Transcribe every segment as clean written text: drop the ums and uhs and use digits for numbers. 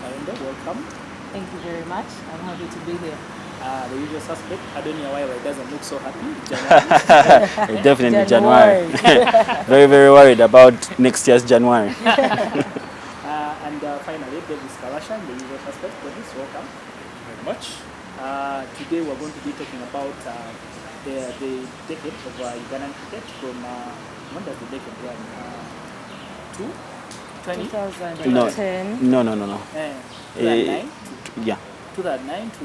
Naomi Kayondo, welcome. Thank you very much. I'm happy to be here. The usual suspect, Adonia Waiwa doesn't look so happy. January. Definitely January. Very, very worried about next year's January. And finally, Davis Kawasha, the usual suspect. Davis, welcome. Thank you very much. Today we're going to be talking about the decade of Ugandan cricket from, when does the decade run? 2010. No. 2009? Yeah. 2009 to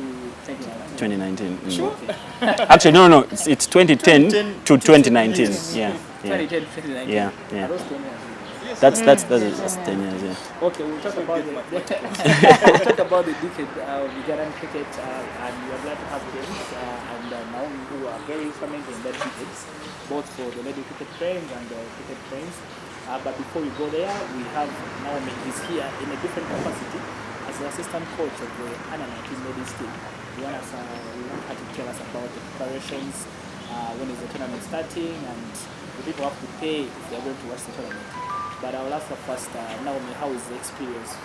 2019. 2019. Sure. Actually, no. It's 2010 to 2019. Yes. Yeah. 2010 to 2019. Yeah. Are those 10 years? That's 10 years. Yeah. Okay, we'll talk about we'll talk about the decade of Ugandan cricket, and we are glad to have James and Naomi, who are very instrumental in that decade, both for the lady cricket friends and the cricket friends. But before we go there, we have Naomi is here in a different capacity as the assistant coach of the under-19 ladies team. We want her to tell us about the preparations, when is the tournament starting, and the people have to pay if they are going to watch the tournament. But I will ask her first, Naomi, how is the experience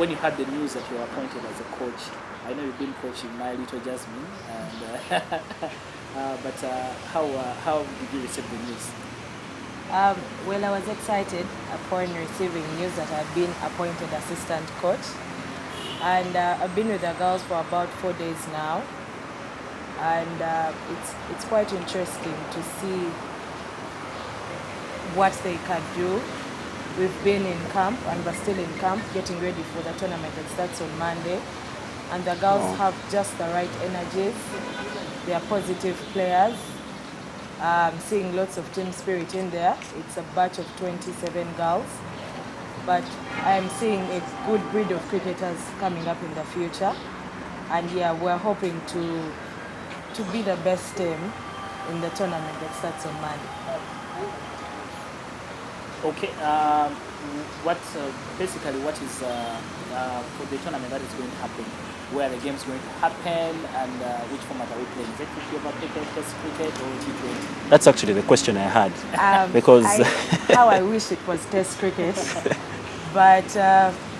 when you had the news that you were appointed as a coach? I know you've been coaching my little Jasmine, and but how did you receive the news? Well, I was excited upon receiving news that I've been appointed assistant coach. And I've been with the girls for about 4 days now. And it's quite interesting to see what they can do. We've been in camp and we're still in camp getting ready for the tournament that starts on Monday. And the girls have just the right energies. They are positive players. Seeing lots of team spirit in there. It's a batch of 27 girls. But I'm seeing a good breed of cricketers coming up in the future. And yeah, we're hoping to be the best team in the tournament that starts on Monday. Okay, basically what is for the tournament that is going to happen? Where the game's going to happen and which format are we playing? Is it 50 over cricket, test cricket, or T20? That's actually the question I had. Because how I wish it was test cricket. But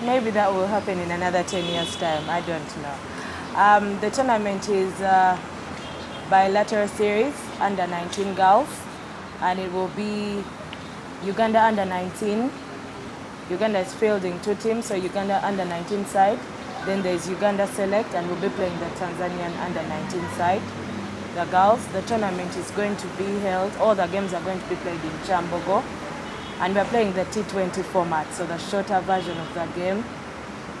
maybe that will happen in another 10 years' time. I don't know. The tournament is bilateral series, under 19 girls, and it will be Uganda under 19. Uganda is fielding 2 teams, so Uganda under 19 side. Then there's Uganda Select, and we'll be playing the Tanzanian under 19 side. The girls, the tournament is going to be held, all the games are going to be played in Chambogo. And we're playing the T20 format, so the shorter version of the game.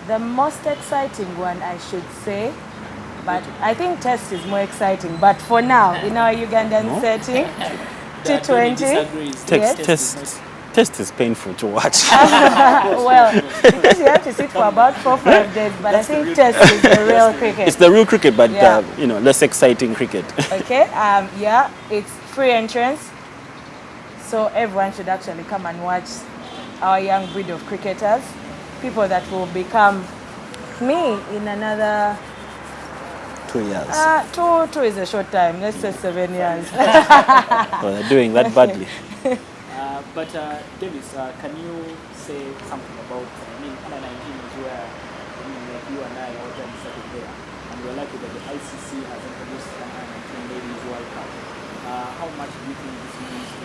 The most exciting one, I should say, but I think test is more exciting. But for now, in our Ugandan setting, T20. Test is painful to watch. Well, because you have to sit for about 4 or 5 days, but I think test is the real cricket. It's the real cricket, but less exciting cricket. Okay, yeah, it's free entrance, so everyone should actually come and watch our young breed of cricketers, people that will become me in another 2 years. Two is a short time. Let's say 7 years. Well, they're doing that badly. But Davis, can you say something about, under 19 is where, like you and I are already started there, and we're lucky that the ICC has introduced an under 19 Ladies World Cup. How much do you think this means to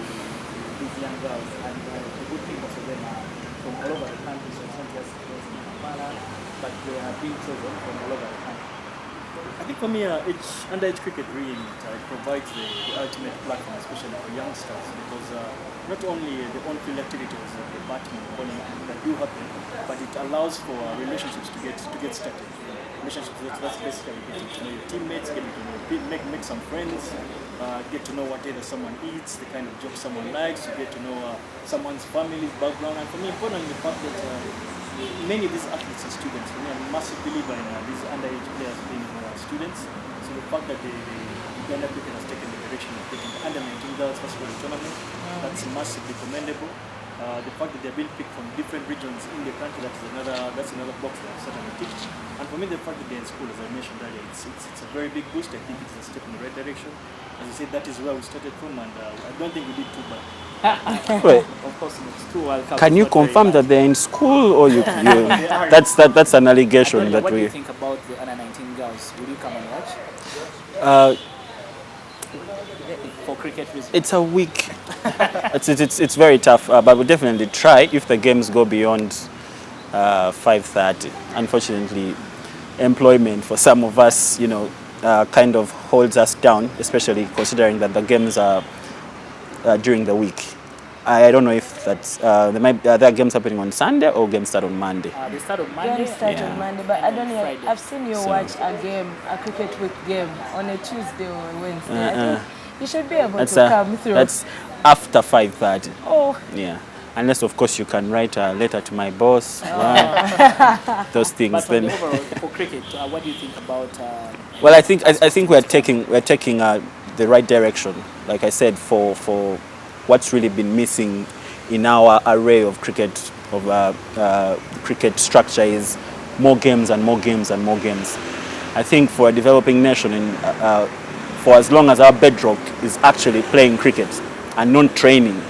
these young girls? And the good thing most of them are from all over the country, so it's not just in Kampala, but they are being chosen from all over the country. I think for me, underage cricket really provides the ultimate platform, especially for youngsters, because not only the on-field activities, the batting, bowling that do happen, but it allows for relationships to get started. Relationships, that's basically getting to know your teammates, getting to know, make some friends, get to know what either someone eats, the kind of job someone likes, you get to know someone's family's background, and for me, importantly, the fact that many of these athletes are students. For me, I'm a massive believer in these underage players being students. So the fact that the Uganda cricket has taken the direction of taking the under 19 girls first of all tournament, that's massively commendable. The fact that they're being picked from different regions in the country, that's another box that I've certainly ticked. And for me, the fact that they're in school, as I mentioned earlier, it's a very big boost. I think it's a step in the right direction. As I said, that is where we started from, and I don't think we did too bad. Wait, Of course, it's 2 World Cups. can is you not very confirm much. that they're in school, or you that's an allegation Antonio, that what do you we think about the under 19 girls? Will you come and watch uh, for cricket reasons? it's a week. It's very tough, but we'll definitely try if the games go beyond 5:30. Unfortunately, employment for some of us, kind of holds us down, especially considering that the games are during the week. I don't know if that's there are games happening on Sunday or games start on Monday. They start on Monday. Games start Yeah. on Monday, but I and don't on know. Friday. I've seen you So- watch a cricket week game on a Tuesday or a Wednesday. I Uh-uh. think you should be able That's to come through. that's after 5:30. Oh, Yeah, unless of course you can write a letter to my boss. Those things. But Then, overall, for cricket, what do you think about? well, I think we're taking the right direction. Like I said, for what's really been missing in our array of cricket cricket structure is more games and more games and more games. I think for a developing nation, for as long as our bedrock is actually playing cricket and not training.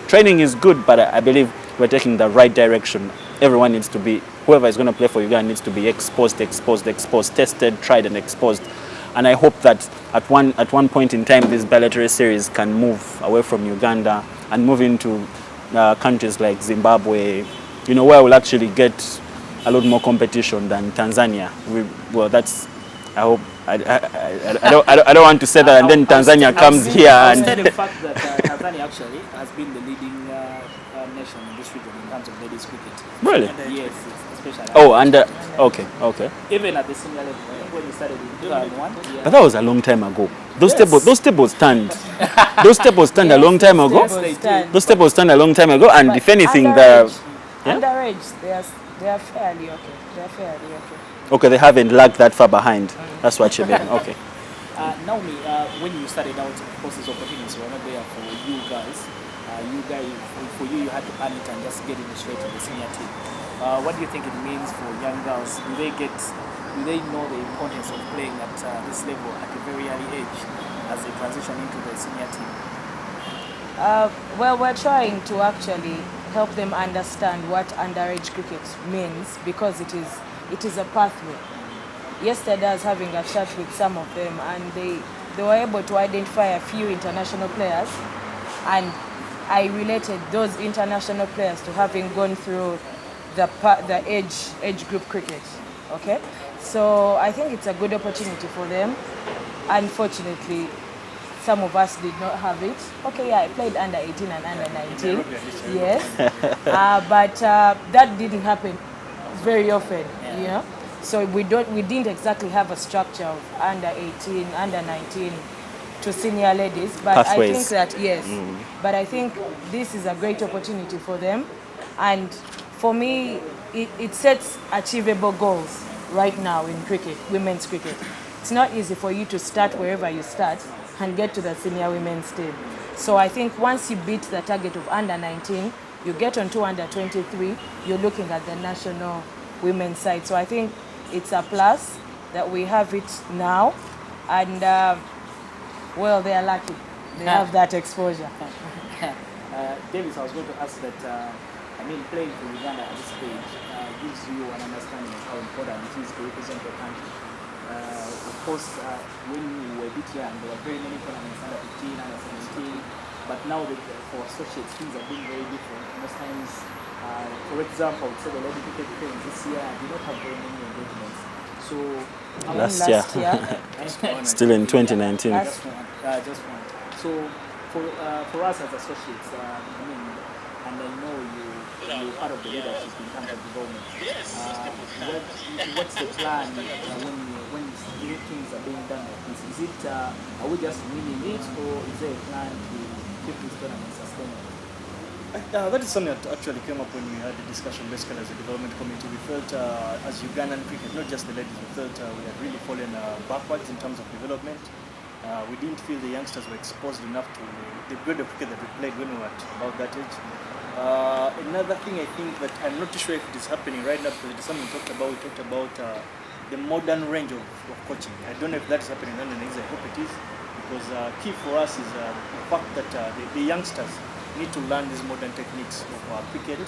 Training is good, but I believe we're taking the right direction. Everyone needs to be, whoever is going to play for Uganda needs to be exposed, tested, tried and exposed. And I hope that at one point in time, this bilateral series can move away from Uganda and move into countries like Zimbabwe, where we'll actually get a lot more competition than Tanzania. I hope, I don't want to say that and then Tanzania comes here I'll and... state the fact that Tanzania actually has been the leading nation in this region in terms of ladies cricket. Really? Yes, especially. Oh, okay. Even at the senior level, when you started in 2001. But that was a long time ago. Those tables stand. Those tables stand a long time ago. Those tables stand a long time ago, and but if anything, underage, Yeah? underage, they are fairly okay. They are fairly okay. okay, they haven't lagged that far behind. That's what you mean. Okay. Naomi, when you started out, of course, these opportunities were not there for you guys. For you had to earn it and just get in straight to the senior team. What do you think it means for young girls? Do they know the importance of playing at this level at a very early age as they transition into the senior team? Well, we're trying to actually help them understand what underage cricket means because it is a pathway. Yesterday I was having a chat with some of them and they were able to identify a few international players, and I related those international players to having gone through the age group cricket. Okay, so I think it's a good opportunity for them. Unfortunately, some of us did not have it. Okay, yeah, I played under 18 and under 19. Yes, but that didn't happen very often, So we didn't exactly have a structure of under 18, under 19 to senior ladies. But Pathways. I think that yes, but I think this is a great opportunity for them, and for me, it sets achievable goals right now in cricket, women's cricket. It's not easy for you to start wherever you start and get to the senior women's team. So I think once you beat the target of under 19, you get onto under 23, you're looking at the national women's side. So I think it's a plus that we have it now, and well, they are lucky. They have that exposure. Davis, I was going to ask that, playing for Uganda at this stage gives you an understanding of how important it is to represent your country. Of course, when you were a bit young, there were very many tournaments under 15, under 17, but now for associates, things are being very different. Most times, for example, say the lady cricket playing this year did not have very many engagements. So, Last year. Still in 2019. just one. So, for us as associates, and I know you're part of the leadership in terms of development. What's the plan when things are being done like this? Is it are we just winning it, or is there a plan to keep this tournament sustainable? That is something that actually came up when we had the discussion basically as a development committee. We felt as Ugandan cricket, not just the ladies, we felt we had really fallen backwards in terms of development. We didn't feel the youngsters were exposed enough to the grade of cricket that we played when we were at about that age. Another thing I think that I'm not too sure if it is happening right now, because it is something we talked about the modern range of coaching. I don't know if that is happening in London. I hope it is, because key for us is the fact that the youngsters need to learn these modern techniques of cricket.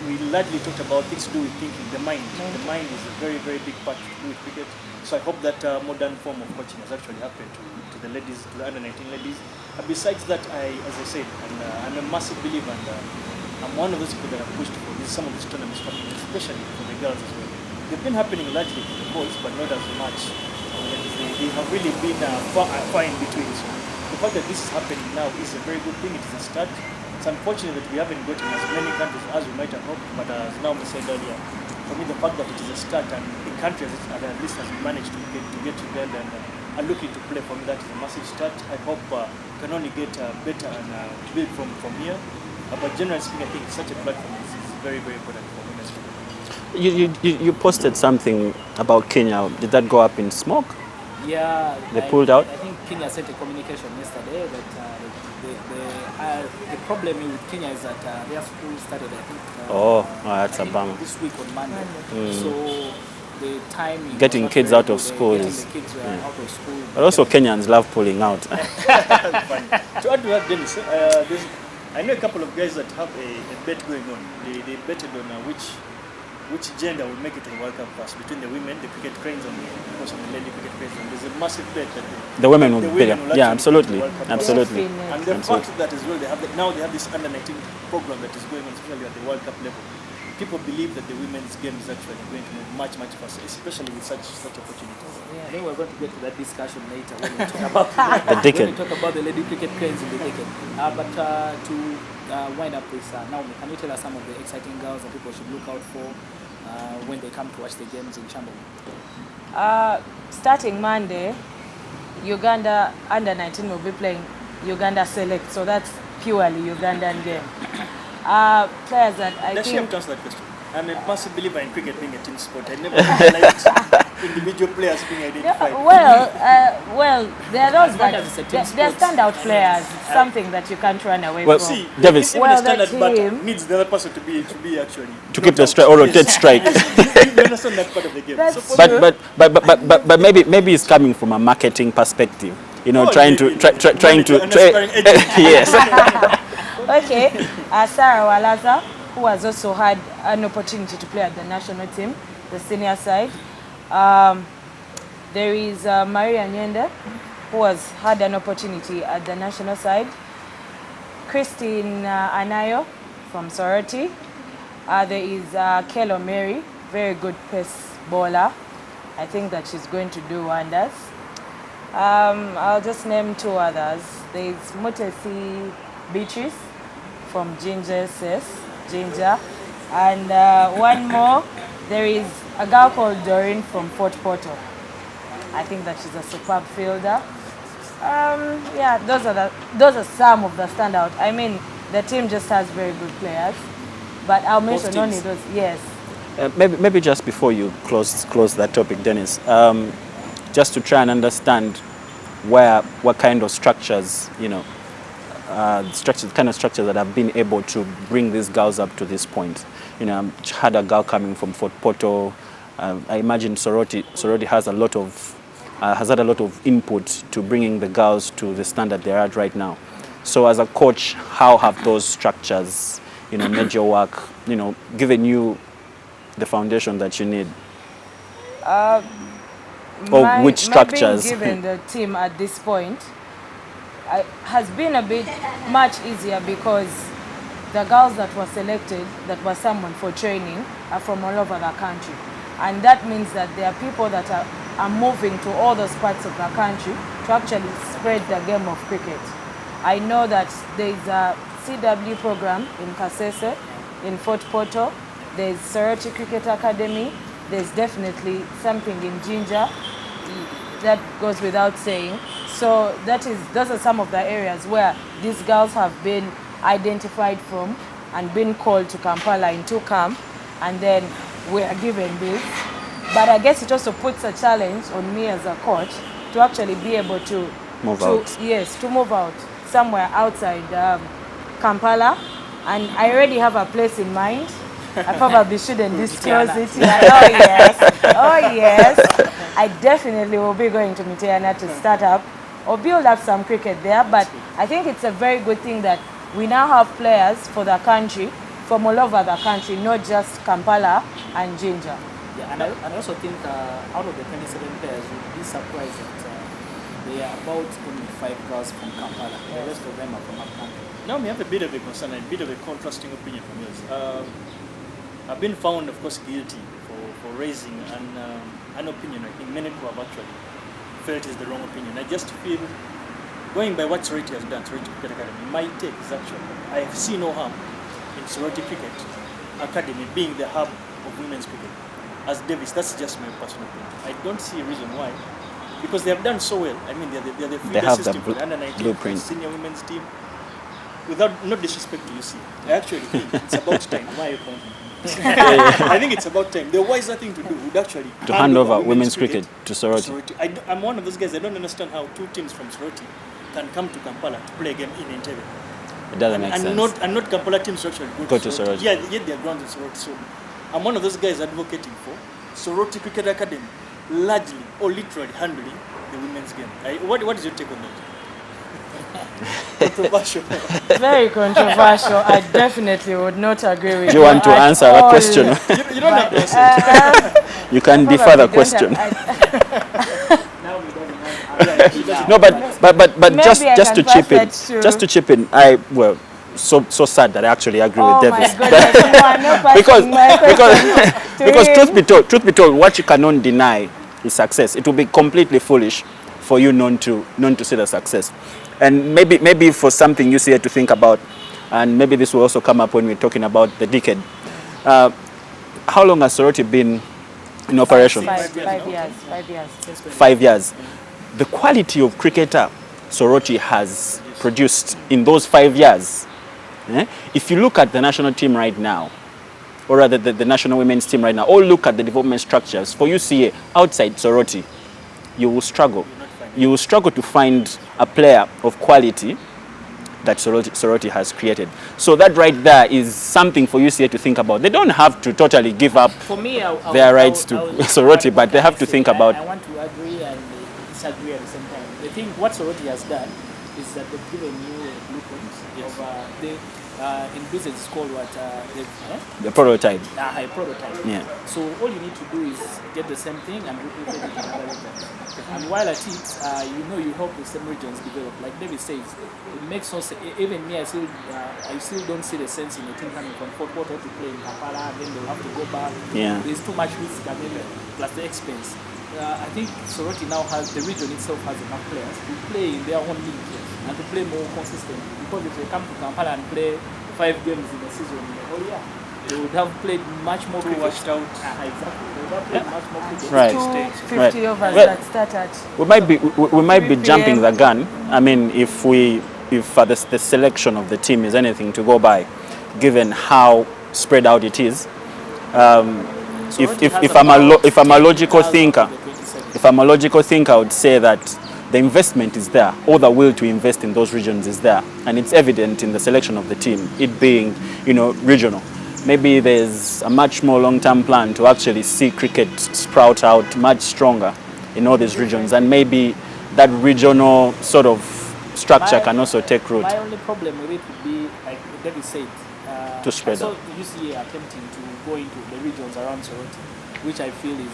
We largely talked about things to do with thinking, the mind. The mind is a very, very big part to do with cricket. So I hope that modern form of coaching has actually happened to the ladies, to the under-19 ladies. Besides that, as I said, I'm a massive believer, and I'm one of those people that have pushed for some of these tournaments happening, especially for the girls as well. They've been happening largely for the boys, but not as much. They have really been far in between. So the fact that this is happening now is a very good thing. It is a start. It's unfortunate that we haven't gotten as many countries as we might have hoped, but as Naomi said earlier, for me the fact that it is a start and the country at least has managed to get together and are looking to play, for me that is a massive start. I hope can only get better and build from here. But generally speaking, I think such a platform is very, very important for women's cricket. You posted something about Kenya. Did that go up in smoke? Yeah. They pulled out? I think Kenya sent a communication yesterday that the problem with Kenya is that their school started, I think, that's a bummer. this week on Monday. So the time getting kids out of school is out of school. But also Kenyans love pulling out. To add to that, Dennis, I know a couple of guys that have a bet going on. They betted on which gender will make it to the World Cup first, between the women, the cricket cranes, and the lady cricket cranes. And there's a massive bet that the women will be there. Yeah, absolutely. Absolutely. And the fact that as well, they have this under-19 program that is going on, especially at the World Cup level. People believe that the women's game is actually going to move much, much faster, especially with such opportunities. Yeah, I think we're going to get to that discussion later when we talk about the decade. When we talk about the lady cricket cranes in the decade. But to wind up this, Naomi, can you tell us some of the exciting girls that people should look out for when they come to watch the games in Chambo? Starting Monday, Uganda under-19 will be playing Uganda Select, so that's purely Ugandan game. Players that I Does think... she have to answer that question? I'm a massive believer in cricket being a team sport. I never liked individual players being identified. Well, there are those much as it's a team they're sport. standout players. It's something that you can't run away Well, from. See, Davis. even Well, the standard the batter team- needs the other person to be actually To keep the knocked strike out. or rotate strike. You understand that part of the game. That's So for true. me, But maybe it's coming from a marketing perspective. You know, Oh, trying maybe. to An aspiring agent. yes. Okay, Sarah Walaza, who has also had an opportunity to play at the national team, the senior side. There is Maria Nyende, who has had an opportunity at the national side. Christine Anayo from Sorority. There is Kelo Mary, very good pace bowler. I think that she's going to do wonders. I'll just name two others. There is Mutesi Beatrice from Ginger SS, Ginger. And one more, there is a girl called Doreen from Fort Portal. I think that she's a superb fielder. Yeah, those are some of the standout. I mean, the team just has very good players, but I'll mention only teams. those. Yes. Maybe just before you close that topic, Dennis, just to try and understand what kind of structures, you know, kind of structures that have been able to bring these girls up to this point. You know, had a girl coming from Fort Portal. I imagine Sorority has had a lot of input to bringing the girls to the standard they're at right now. So as a coach, how have those structures, you know, made your work, you know, given you the foundation that you need? Which structures? My being given the team at this point has been a bit much easier because the girls that were selected, that were summoned for training, are from all over the country. And that means that there are people that are moving to all those parts of the country to actually spread the game of cricket. I know that there is a CW program in Kasese, in Fort Portal. There's Sorority Cricket Academy. There's definitely something in Ginger. That goes without saying. So those are some of the areas where these girls have been identified from and been called to Kampala into camp, and then we are given this. But I guess it also puts a challenge on me as a coach to actually be able to Move out. Yes, to move out somewhere outside Kampala. And I already have a place in mind. I probably shouldn't disclose it here. Oh yes, I definitely will be going to Mitiana to start up or build up some cricket there. But I think it's a very good thing that we now have players for the country, from all over the country, not just Kampala and Jinja. Yeah, and I also think out of the 27 players, you'll be surprised that they are about only 5 girls from Kampala. The rest of them are from Uganda. Now we have a bit of a concern, a bit of a contrasting opinion from yours. I've been found, of course, guilty for raising an opinion I think many people have actually felt is the wrong opinion. I just feel, going by what Sorority has done, Sorority Cricket Academy, my take is actually, I see no harm in Sorority Cricket Academy being the hub of women's cricket. As Davis, that's just my personal opinion. I don't see a reason why, because they have done so well. I mean, they're the feeder system for the under-19 senior women's team. Without no disrespect to UC, I actually think it's about time. I think it's about time. The wiser thing to do would actually to hand over women's cricket to Sorority. I'm one of those guys. I don't understand how 2 teams from Sorority can come to Kampala to play a game in Entebbe. It doesn't make sense. And not Kampala teams to actually go to Sorority. Yeah, yet they are grounds in Sorority. So I'm one of those guys advocating for Sorority Cricket Academy, largely or literally handling the women's game. What is your take on that? Controversial. Very controversial. I definitely would not agree with you. Do you want to answer that question? You don't have to answer. You can defer the question. No, but just to chip in, so sad that I actually agree with Davis. because truth be told, what you cannot deny is success. It will be completely foolish for you not to see the success. And maybe for something you see to think about, and maybe this will also come up when we're talking about the decade. How long has Sorority been in operation? 5 years. 5 years. 5 years. The quality of cricketer Sorority has produced in those 5 years. If you look at the national team right now, or rather the national women's team right now, or look at the development structures for UCA outside Sorority, you will struggle. You will struggle to find a player of quality that Sorority has created. So that right there is something for UCA to think about. They don't have to totally give up their rights to Sorority, but they have to think about. I want to agree and disagree at the same time. I think what Sorority has done is that they've given you a blueprint of in business it's called what the prototype. A prototype. Yeah. So all you need to do is get the same thing and replicate it in other regions. And while at it, you help the same regions develop. Like David says, it makes no sense. Even me, I still don't see the sense in a team coming from Fort Portal to play in Kampala, and then they'll have to go back. Yeah. There's too much risk and then plus the expense. I think Sorority now the region itself has enough players to play in their own league and to play more consistently. Because if they come to Kampala and play 5 games in a season, they would have played much more cricket. Washed out. Exactly. They would have played much more cricket. Right. 250 overs that started. We might be jumping the gun. I mean, if the selection of the team is anything to go by, given how spread out it is. If I'm a logical thinker, I would say that the investment is there, or the will to invest in those regions is there, and it's evident in the selection of the team, it being, regional. Maybe there's a much more long-term plan to actually see cricket sprout out much stronger in all these regions, and maybe that regional sort of structure can also take root. My only problem with it would be, like David said, to spread out. UCA attempting to go into the regions around Sorority, which I feel is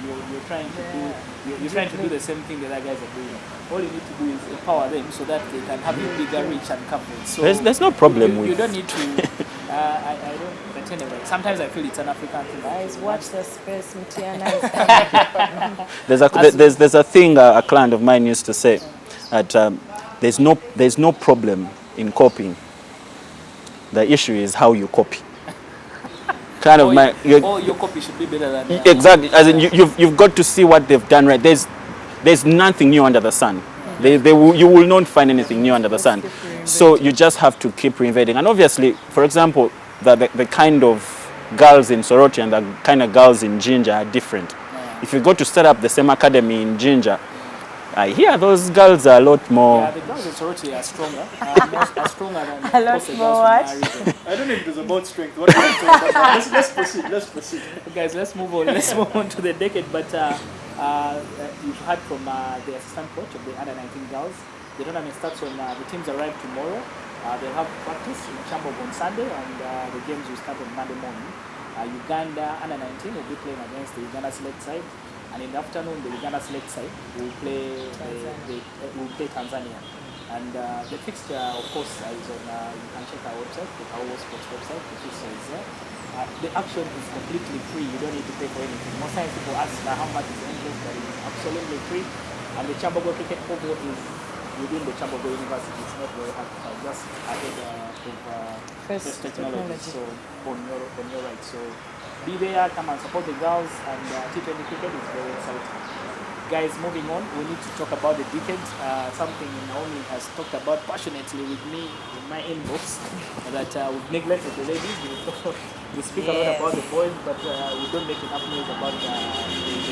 you're trying to do. You're trying to do the same thing the other guys are doing. All you need to do is empower them so that they can have a bigger reach and coverage. So there's no problem with. You don't need to. I don't. But anyway, sometimes I feel it's an African thing. Guys, watch the space, Mutiana. There's a thing a client of mine used to say that there's no problem in copying. The issue is how you copy. Your copy should be better than exactly. As in, you've got to see what they've done right. There's nothing new under the sun. You will not find anything new under the sun. So you just have to keep reinventing. And obviously, for example, the kind of girls in Sorority and the kind of girls in Jinja are different. If you go to set up the same academy in Jinja, I hear those girls are a lot more. Yeah, the girls in Soroti are stronger. Are stronger than A lot most of the more girls what? from our region. I don't know if it was about strength. What was it about? Let's proceed. Let's proceed. Guys, let's move on. Let's move on to the decade. But you've heard from the assistant coach of the under-19 girls. The tournament starts when the teams arrive tomorrow. They'll have practice in Chambov on Sunday, and the games will start on Monday morning. Uganda under-19 will be playing against the Uganda select side, and in the afternoon the Uganda select side will play Tanzania. And the fixture, of course, is on. You can check our website, the Kawowo Sports website. The fixture is there. The action is completely free. You don't need to pay for anything. Most times people ask how much is the interest, but it's absolutely free. And the Chambogo Cricket Oval is within the Chambogo University. It's not very hard to find. Just ahead of First Technology. So on your right. So be there, come and support the girls. And T20 cricket is very exciting. Guys, moving on, we need to talk about the decade. Something Naomi has talked about passionately with me in my inbox, that we've neglected the ladies. We speak a lot about the boys, but we don't make enough news about the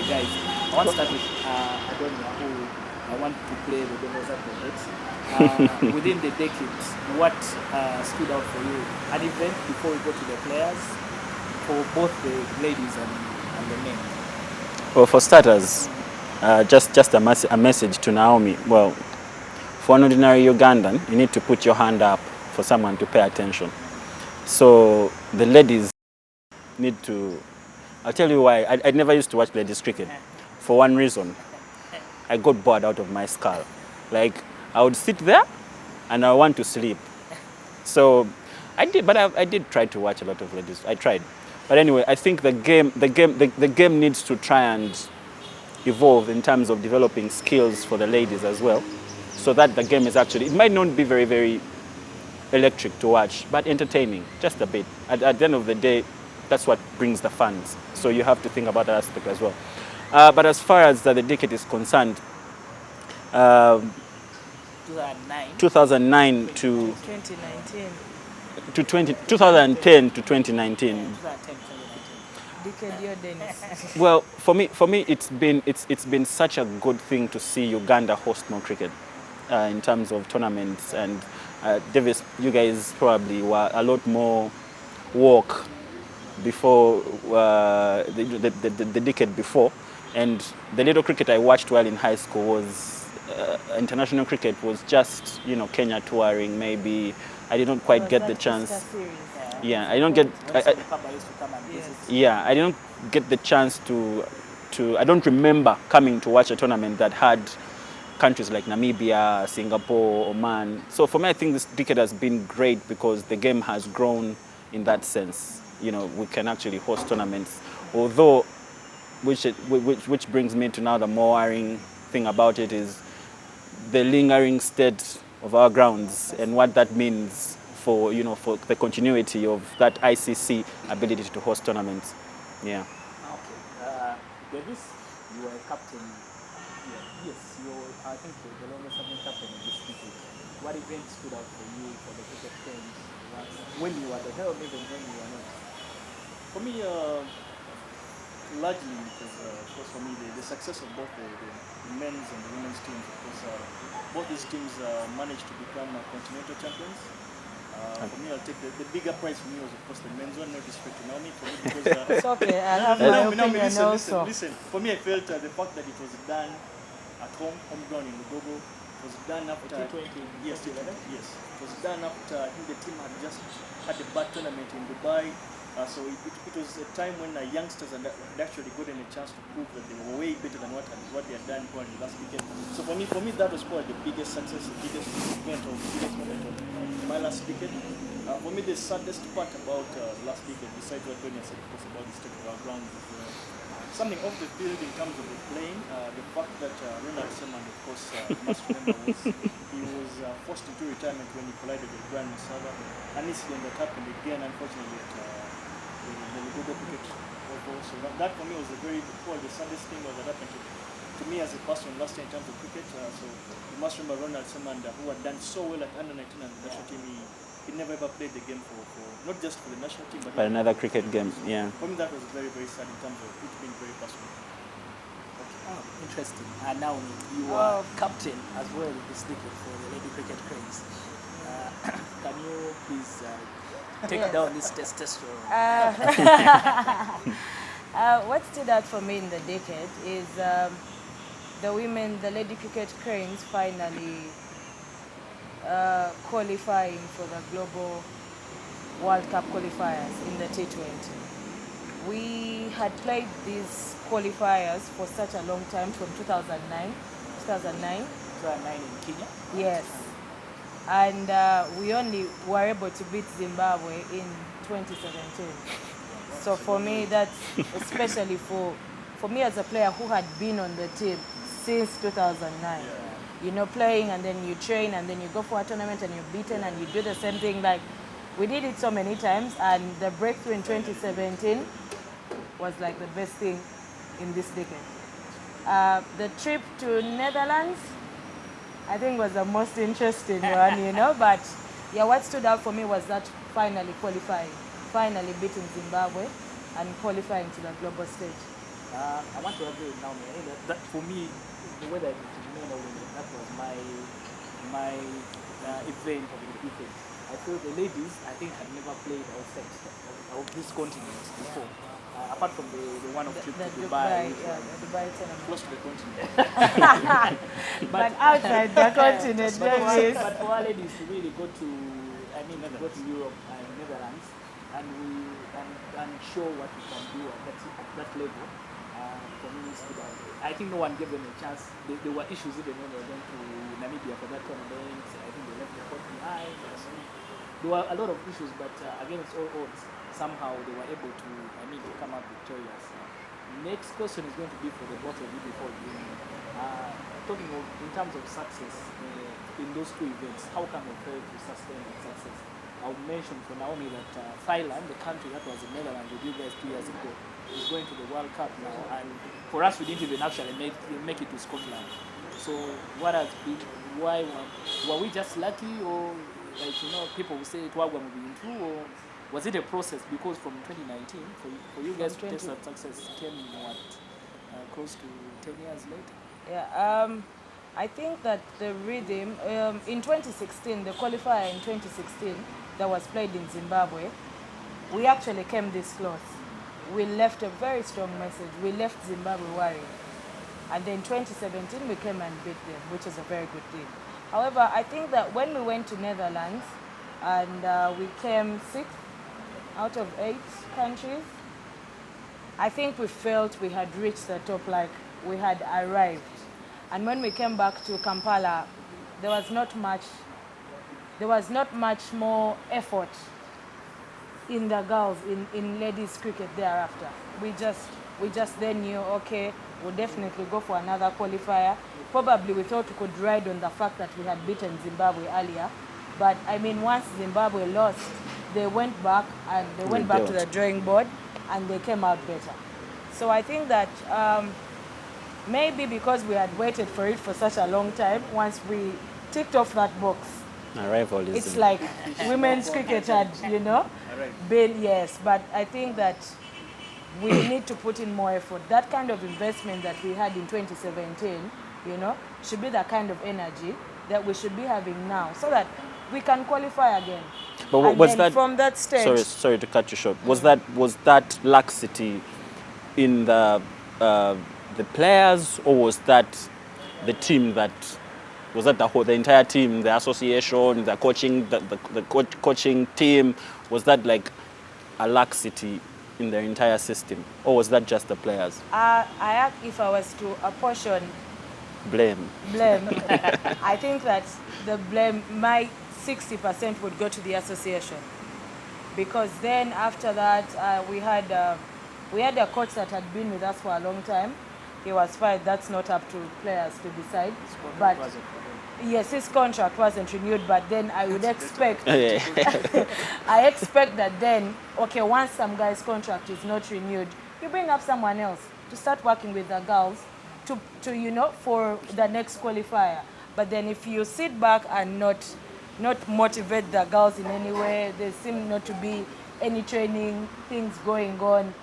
guys. I want to start with Adonia, who I want to play the devil's advocate. Within the decade, what stood out for you? An event before we go to the players, for both the ladies and the men. Well, for starters, just a message to Naomi. Well, for an ordinary Ugandan, you need to put your hand up for someone to pay attention. So the ladies need to. I'll tell you why. I never used to watch ladies cricket. For one reason, I got bored out of my skull. Like, I would sit there and I want to sleep. So I did, but I did try to watch a lot of ladies. I tried. But anyway, I think the game needs to try and evolve in terms of developing skills for the ladies as well, so that the game is actually, it might not be very, very electric to watch, but entertaining, just a bit. At the end of the day, that's what brings the fans. So you have to think about that aspect as well. But as far as the decade is concerned, 2009 to 2019. 2010 to 2019. Well, for me, it's been such a good thing to see Uganda host more cricket in terms of tournaments. And Davis, you guys probably were a lot more woke before the decade before. And the little cricket I watched while in high school was international cricket. Was just Kenya touring. Maybe I didn't quite get the chance. Yeah, I don't get. I didn't get the chance to. I don't remember coming to watch a tournament that had countries like Namibia, Singapore, Oman. So for me, I think this decade has been great because the game has grown in that sense. We can actually host tournaments. Although, which brings me to now the more worrying thing about it is the lingering state of our grounds and what that means for the continuity of that ICC ability to host tournaments. Yeah. Okay. Davis, you are a captain. Yeah. Yes, I think the longest serving captain in this decade. What event stood out for you for the cricket games? When you were the helm, even when you were not? For me, largely because, of course, for me, the success of both the men's and the women's teams, of course, both these teams managed to become continental champions. For me, I'll take the bigger prize for me was, of course, the men's one, no disrespect to Naomi. For me, because, it's okay, I have my opinion also. Listen. For me, I felt the fact that it was done at home ground in Lugogo, was done after yes, it was done after I think the team had just had a bad tournament in Dubai. So it was a time when youngsters had actually gotten a chance to prove that they were way better than what they had done in the last weekend. So for me that was probably the biggest success, the biggest event or biggest moment of my last weekend. For me, the saddest part about last weekend, besides what Tony said, of course, about the state of our grounds, is something off the field in terms of the playing. The fact that Ronald Seaman, of course, must remember, he was forced into retirement when he collided with Brian Masaba. An incident that happened again, unfortunately, at the Lugogo cricket oval. So that for me was probably the saddest thing that happened to me as a person last year in terms of cricket. So you must remember Ronald Seaman, who had done so well at under 19 and the national team. He never ever played the game for not just for the national team, but another cricket game. Yeah. For me, that was very, very sad in terms of it being very personal. Okay. Oh, interesting. And now you Oh. are captain as well in this decade for the Lady Cricket Cranes. Can you please take Yes. down this testosterone? What stood out for me in the decade is the Lady Cricket Cranes finally qualifying for the Global World Cup qualifiers in the T20. We had played these qualifiers for such a long time, from 2009. 2009. 2009 in Kenya. Yes. And we only were able to beat Zimbabwe in 2017. So for me, that's especially for me as a player who had been on the team since 2009. You know, playing and then you train and then you go for a tournament and you're beaten and you do the same thing. Like, we did it so many times, and the breakthrough in 2017 was like the best thing in this decade. The trip to Netherlands, I think, was the most interesting one, you know. But yeah, what stood out for me was that finally qualifying, finally beating Zimbabwe and qualifying to the global stage. I want to agree with Naomi. I think that for me, whether it is men or women, that was my event of the decade. I feel the ladies, I think, had never played outside of this continent before. Apart from the one of trip to Dubai, the Dubai tournament. close to the continent. But outside the continent, but for our ladies to really go to, go to Europe and Netherlands and show what we can do at that level, for me, stood out. I think no one gave them a chance. There were issues even when they were going to Namibia for that tournament. I think they left the court behind. There were a lot of issues, but against all odds, somehow they were able to, come out victorious. Next question is going to be for the both of you before you. Talking of, in terms of success in those two events, how can we fail to sustain that success? I'll mention for Naomi that Thailand, the country that was in Netherlands with you guys 2 years ago, is going to the World Cup now, and for us we didn't even actually make it to Scotland. So what has been, why were we just lucky, or people will say it will be true, or was it a process? Because from 2019 for you guys to taste that success came close to 10 years later. Yeah, I think that the rhythm in 2016, the qualifier in 2016 that was played in Zimbabwe, we actually came this close. We left a very strong message. We left Zimbabwe worrying. And then 2017, we came and beat them, which is a very good thing. However, I think that when we went to Netherlands and we came 6th out of 8 countries, I think we felt we had reached the top, like we had arrived. And when we came back to Kampala, there was not much more effort in the girls, in ladies cricket thereafter. We just then knew, okay, we'll definitely go for another qualifier. Probably we thought we could ride on the fact that we had beaten Zimbabwe earlier. But once Zimbabwe lost, they went back and they went back to the drawing board and they came out better. So I think that maybe because we had waited for it for such a long time, once we ticked off that box, Arrivalism. it's like women's cricket had, been, yes. But I think that we need to put in more effort. That kind of investment that we had in 2017, should be the kind of energy that we should be having now, so that we can qualify again. But and was then that from that stage? Sorry to cut you short. Was that laxity in the players, or was that the team that? Was that the entire team, the association, the coaching, the coaching team? Was that like a laxity in the entire system, or was that just the players? If I was to apportion blame, I think that the blame, my 60% would go to the association, because then after that we had a coach that had been with us for a long time. He was fired. That's not up to players to decide. But yes, his contract wasn't renewed. But then I would expect, I expect that then, okay, once some guy's contract is not renewed, you bring up someone else to start working with the girls to for the next qualifier. But then if you sit back and not motivate the girls in any way, there seem not to be any training things going on.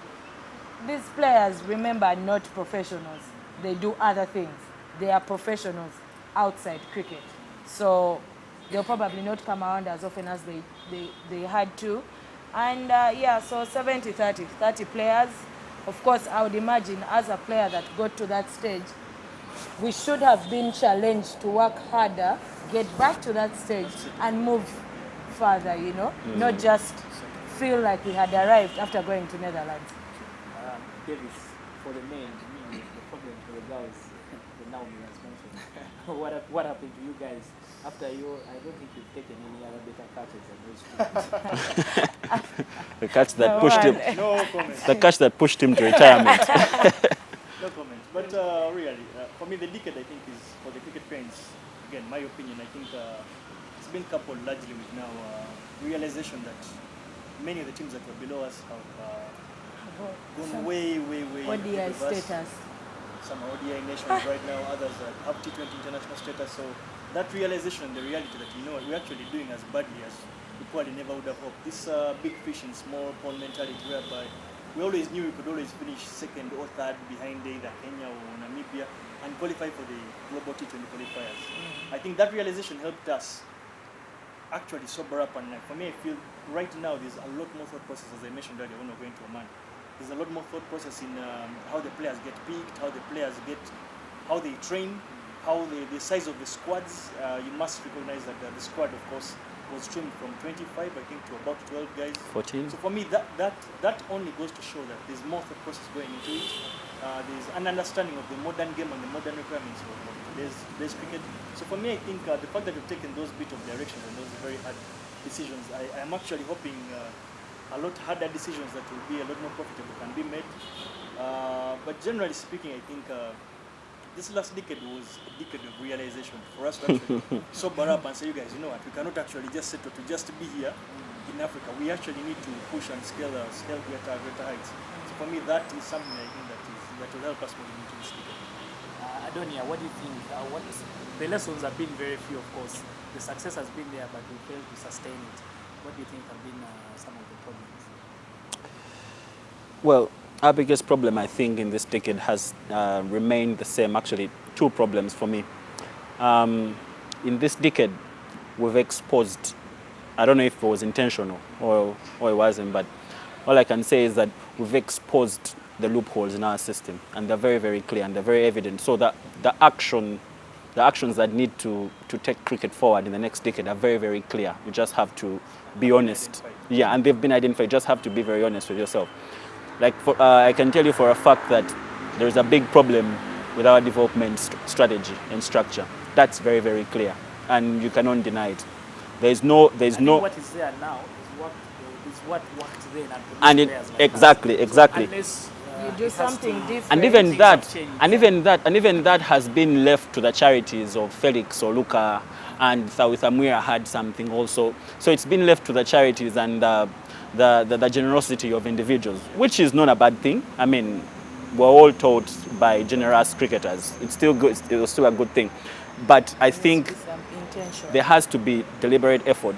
These players, remember, are not professionals. they do other things. They are professionals outside cricket. So they'll probably not come around as often as they had to. And yeah, so 70-30, 30 players. Of course, I would imagine as a player that got to that stage, we should have been challenged to work harder, get back to that stage, and move further, you know, not just feel like we had arrived after going to Netherlands. Davis, for the men, to me, the problem for the girls, the Naomi has mentioned. What happened to you guys after you? I don't think you've taken any other better catches than those two. The catch that pushed him. No comment. The catch that pushed him to retirement. No comment. But really, for me, the decade I think is for the cricket fans. Again, my opinion. I think it's been coupled largely with now realization that many of the teams that were below us have gone way ODI ahead of us. status. Some ODI nations right now, others have T20 international status. So that realization, the reality that we're actually doing as badly as we probably never would have hoped. This big fish in small pond mentality, whereby we always knew we could always finish second or third behind either Kenya or Namibia and qualify for the global T20 qualifiers. I think that realization helped us actually sober up, and for me, I feel right now there's a lot more thought process, as I mentioned earlier when we're going to Oman. There's a lot more thought process in how the players get picked, how the players how they train, how the size of the squads. You must recognize that the squad, of course, was trimmed from 25, I think, to about 12 guys. 14. So for me, that only goes to show that there's more thought process going into it. There's an understanding of the modern game and the modern requirements of today's cricket. So for me, I think the fact that we've taken those bit of directions and those very hard decisions, I am actually hoping a lot harder decisions that will be a lot more profitable can be made. But generally speaking, I think this last decade was a decade of realization for us to actually sober up and say, you guys, you know what, we cannot actually just settle to just be here in Africa. We actually need to push and scale greater heights. So for me, that is something I think that will help us moving into this decade. Adonia, what do you think? The lessons have been very few, of course. The success has been there, but we failed to sustain it. What do you think have been some of the problems? Well, our biggest problem, I think, in this decade has remained the same. Actually, two problems for me. In this decade, we've exposed, I don't know if it was intentional or it wasn't, but all I can say is that we've exposed the loopholes in our system, and they're very, very clear and they're very evident. So that the actions that need to take cricket forward in the next decade are very, very clear. You just have to be honest. Yeah, and they've been identified. You just have to be very honest with yourself. Like, I can tell you for a fact that there's a big problem with our development strategy and structure. That's very, very clear, and you cannot deny it. There's no. What is there now is what worked then, and it, exactly. Unless you do something different. And even that has been left to the charities of Felix or Luca, and South Amira had something also. So it's been left to the charities and the generosity of individuals, which is not a bad thing. I mean, we're all taught by generous cricketers. It's still good. It's still a good thing. But I think there has to be deliberate effort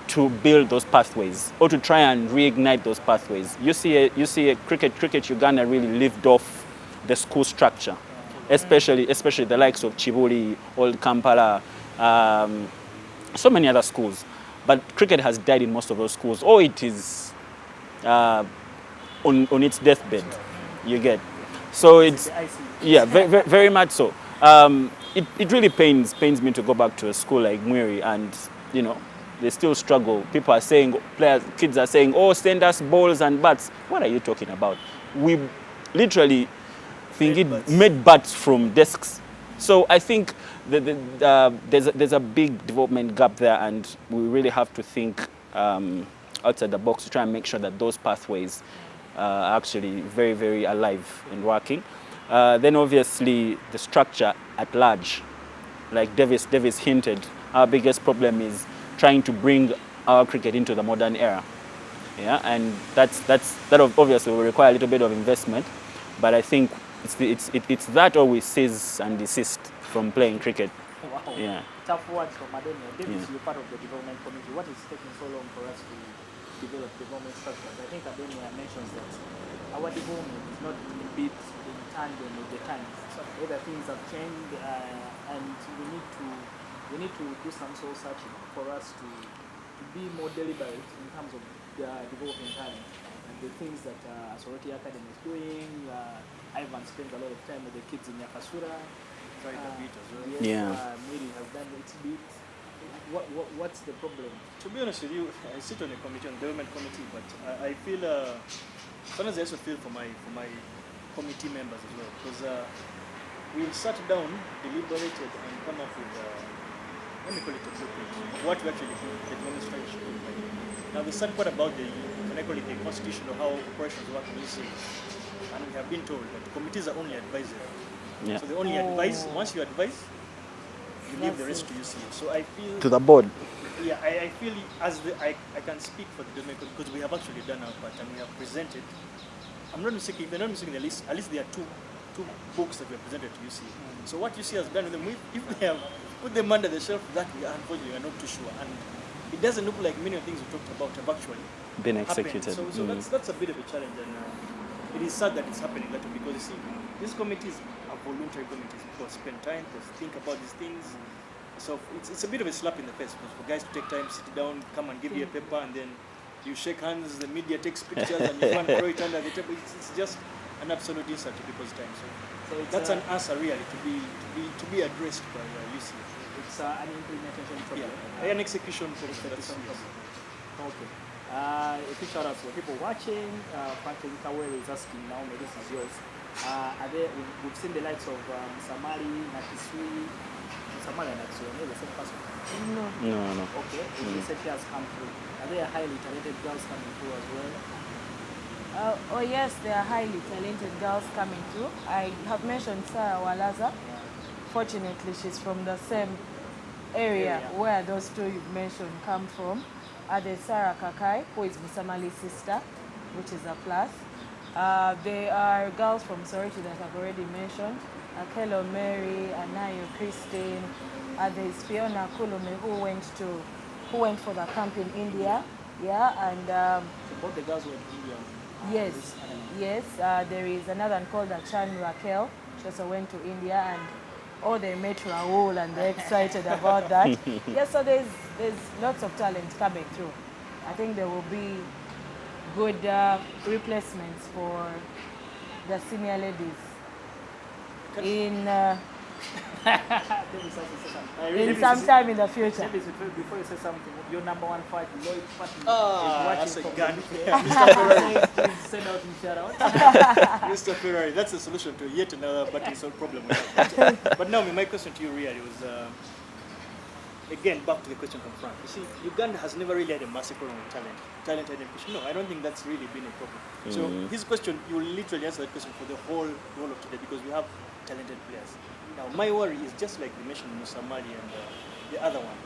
to build those pathways, or to try and reignite those pathways. You see, cricket Uganda really lived off the school structure, especially the likes of Chibuli, Old Kampala, so many other schools. But cricket has died in most of those schools, or it is on its deathbed. You get, so it's very, very much so. It really pains me to go back to a school like Mwiri, and they still struggle. People are saying, kids are saying, oh, send us balls and bats. What are you talking about? We literally made bats from desks. So I think there's a big development gap there, and we really have to think outside the box to try and make sure that those pathways are actually very, very alive and working. Then obviously the structure at large, like Davis hinted, our biggest problem is trying to bring our cricket into the modern era. Yeah, and that obviously will require a little bit of investment, but I think it's that, or we cease and desist from playing cricket. Wow. Yeah. Tough words from Adonia. Davis, you're part of the development committee. What is taking so long for us to develop development structures? I think Adonia mentions that our development is not in bits in turned on the times. Whether things have changed, and we need to do some soul searching for us to be more deliberate in terms of developing talent. And the things that Sorority Academy is doing, Ivan spends a lot of time with the kids in Yakasura. Tried a bit as well. Yes, Yeah. Mary has done its bit. What's the problem? To be honest with you, I sit on a committee, on development committee, but I feel sometimes I also feel for my committee members as well, because we've sat down, deliberated, and come up with let me call it a blueprint of what we actually think the demonstration should look like. Now the sad part about the, can I call it the constitution of how operations work in UC, and we have been told that committees are only advisory. Yeah. So they only advise. Once you advise, you leave the rest to UC. So I feel To the board. yeah, I feel as I can speak for the development because we have actually done our part and we have presented. I'm not mistaken. If I'm not mistaken, at least there are two books that we have presented to UC. So what UC has done with them, if they have put them under the shelf, that we are unfortunately are not too sure. And it doesn't look like many of the things we talked about have actually Been happened. executed. So that's a bit of a challenge, and it is sad that it's happening that way because you see, these committees are voluntary committees. People spend time, people think about these things. So it's a bit of a slap in the face because for guys to take time, sit down, come and give you a paper, and then you shake hands, the media takes pictures, and you can't throw it under the table. It's just an absolute insult to people's time. So that's an answer really to be addressed by UC. It's an implementation problem. Yeah, an execution problem. Okay. If you shout out to the people watching, Franklin Kawowo is asking Naomi, this is yours. We've seen the likes of Samari, Nakisui, Samari and Nakisui, are they the same person? No. Okay, recently has come through. Are there highly talented girls coming through as well? Oh yes, there are highly talented girls coming through. I have mentioned Sarah Walaza. Fortunately, she's from the same area where those two you've mentioned come from. There's Sarah Kakai, who is Musamali's sister, which is a plus. There are girls from Sorority that I've already mentioned. Akelo Mary, Anayo Christine. There's Fiona Kulume, who went for the camp in India. Yeah, and So both the girls were in India. yes. There is another one called Achan Raquel. She also went to India, and they met Raul, and they're excited about that. Yeah, so there's lots of talent coming through. I think there will be good replacements for the senior ladies in sometime in the future. Before you say something, your number one fight, Lloyd Patton, That's is a watching gun. from Mr. Ferrari. Please send out and shout out. Mr. Ferrari, that's the solution to yet another batting solved problem. But Naomi, my question to you really was, again, back to the question from Frank. You see, Uganda has never really had a massacre on talent identification. No, I don't think that's really been a problem. So his question, you will literally answer that question for the whole of today because we have talented players. Now, my worry is just like you mentioned Musamali and the other one.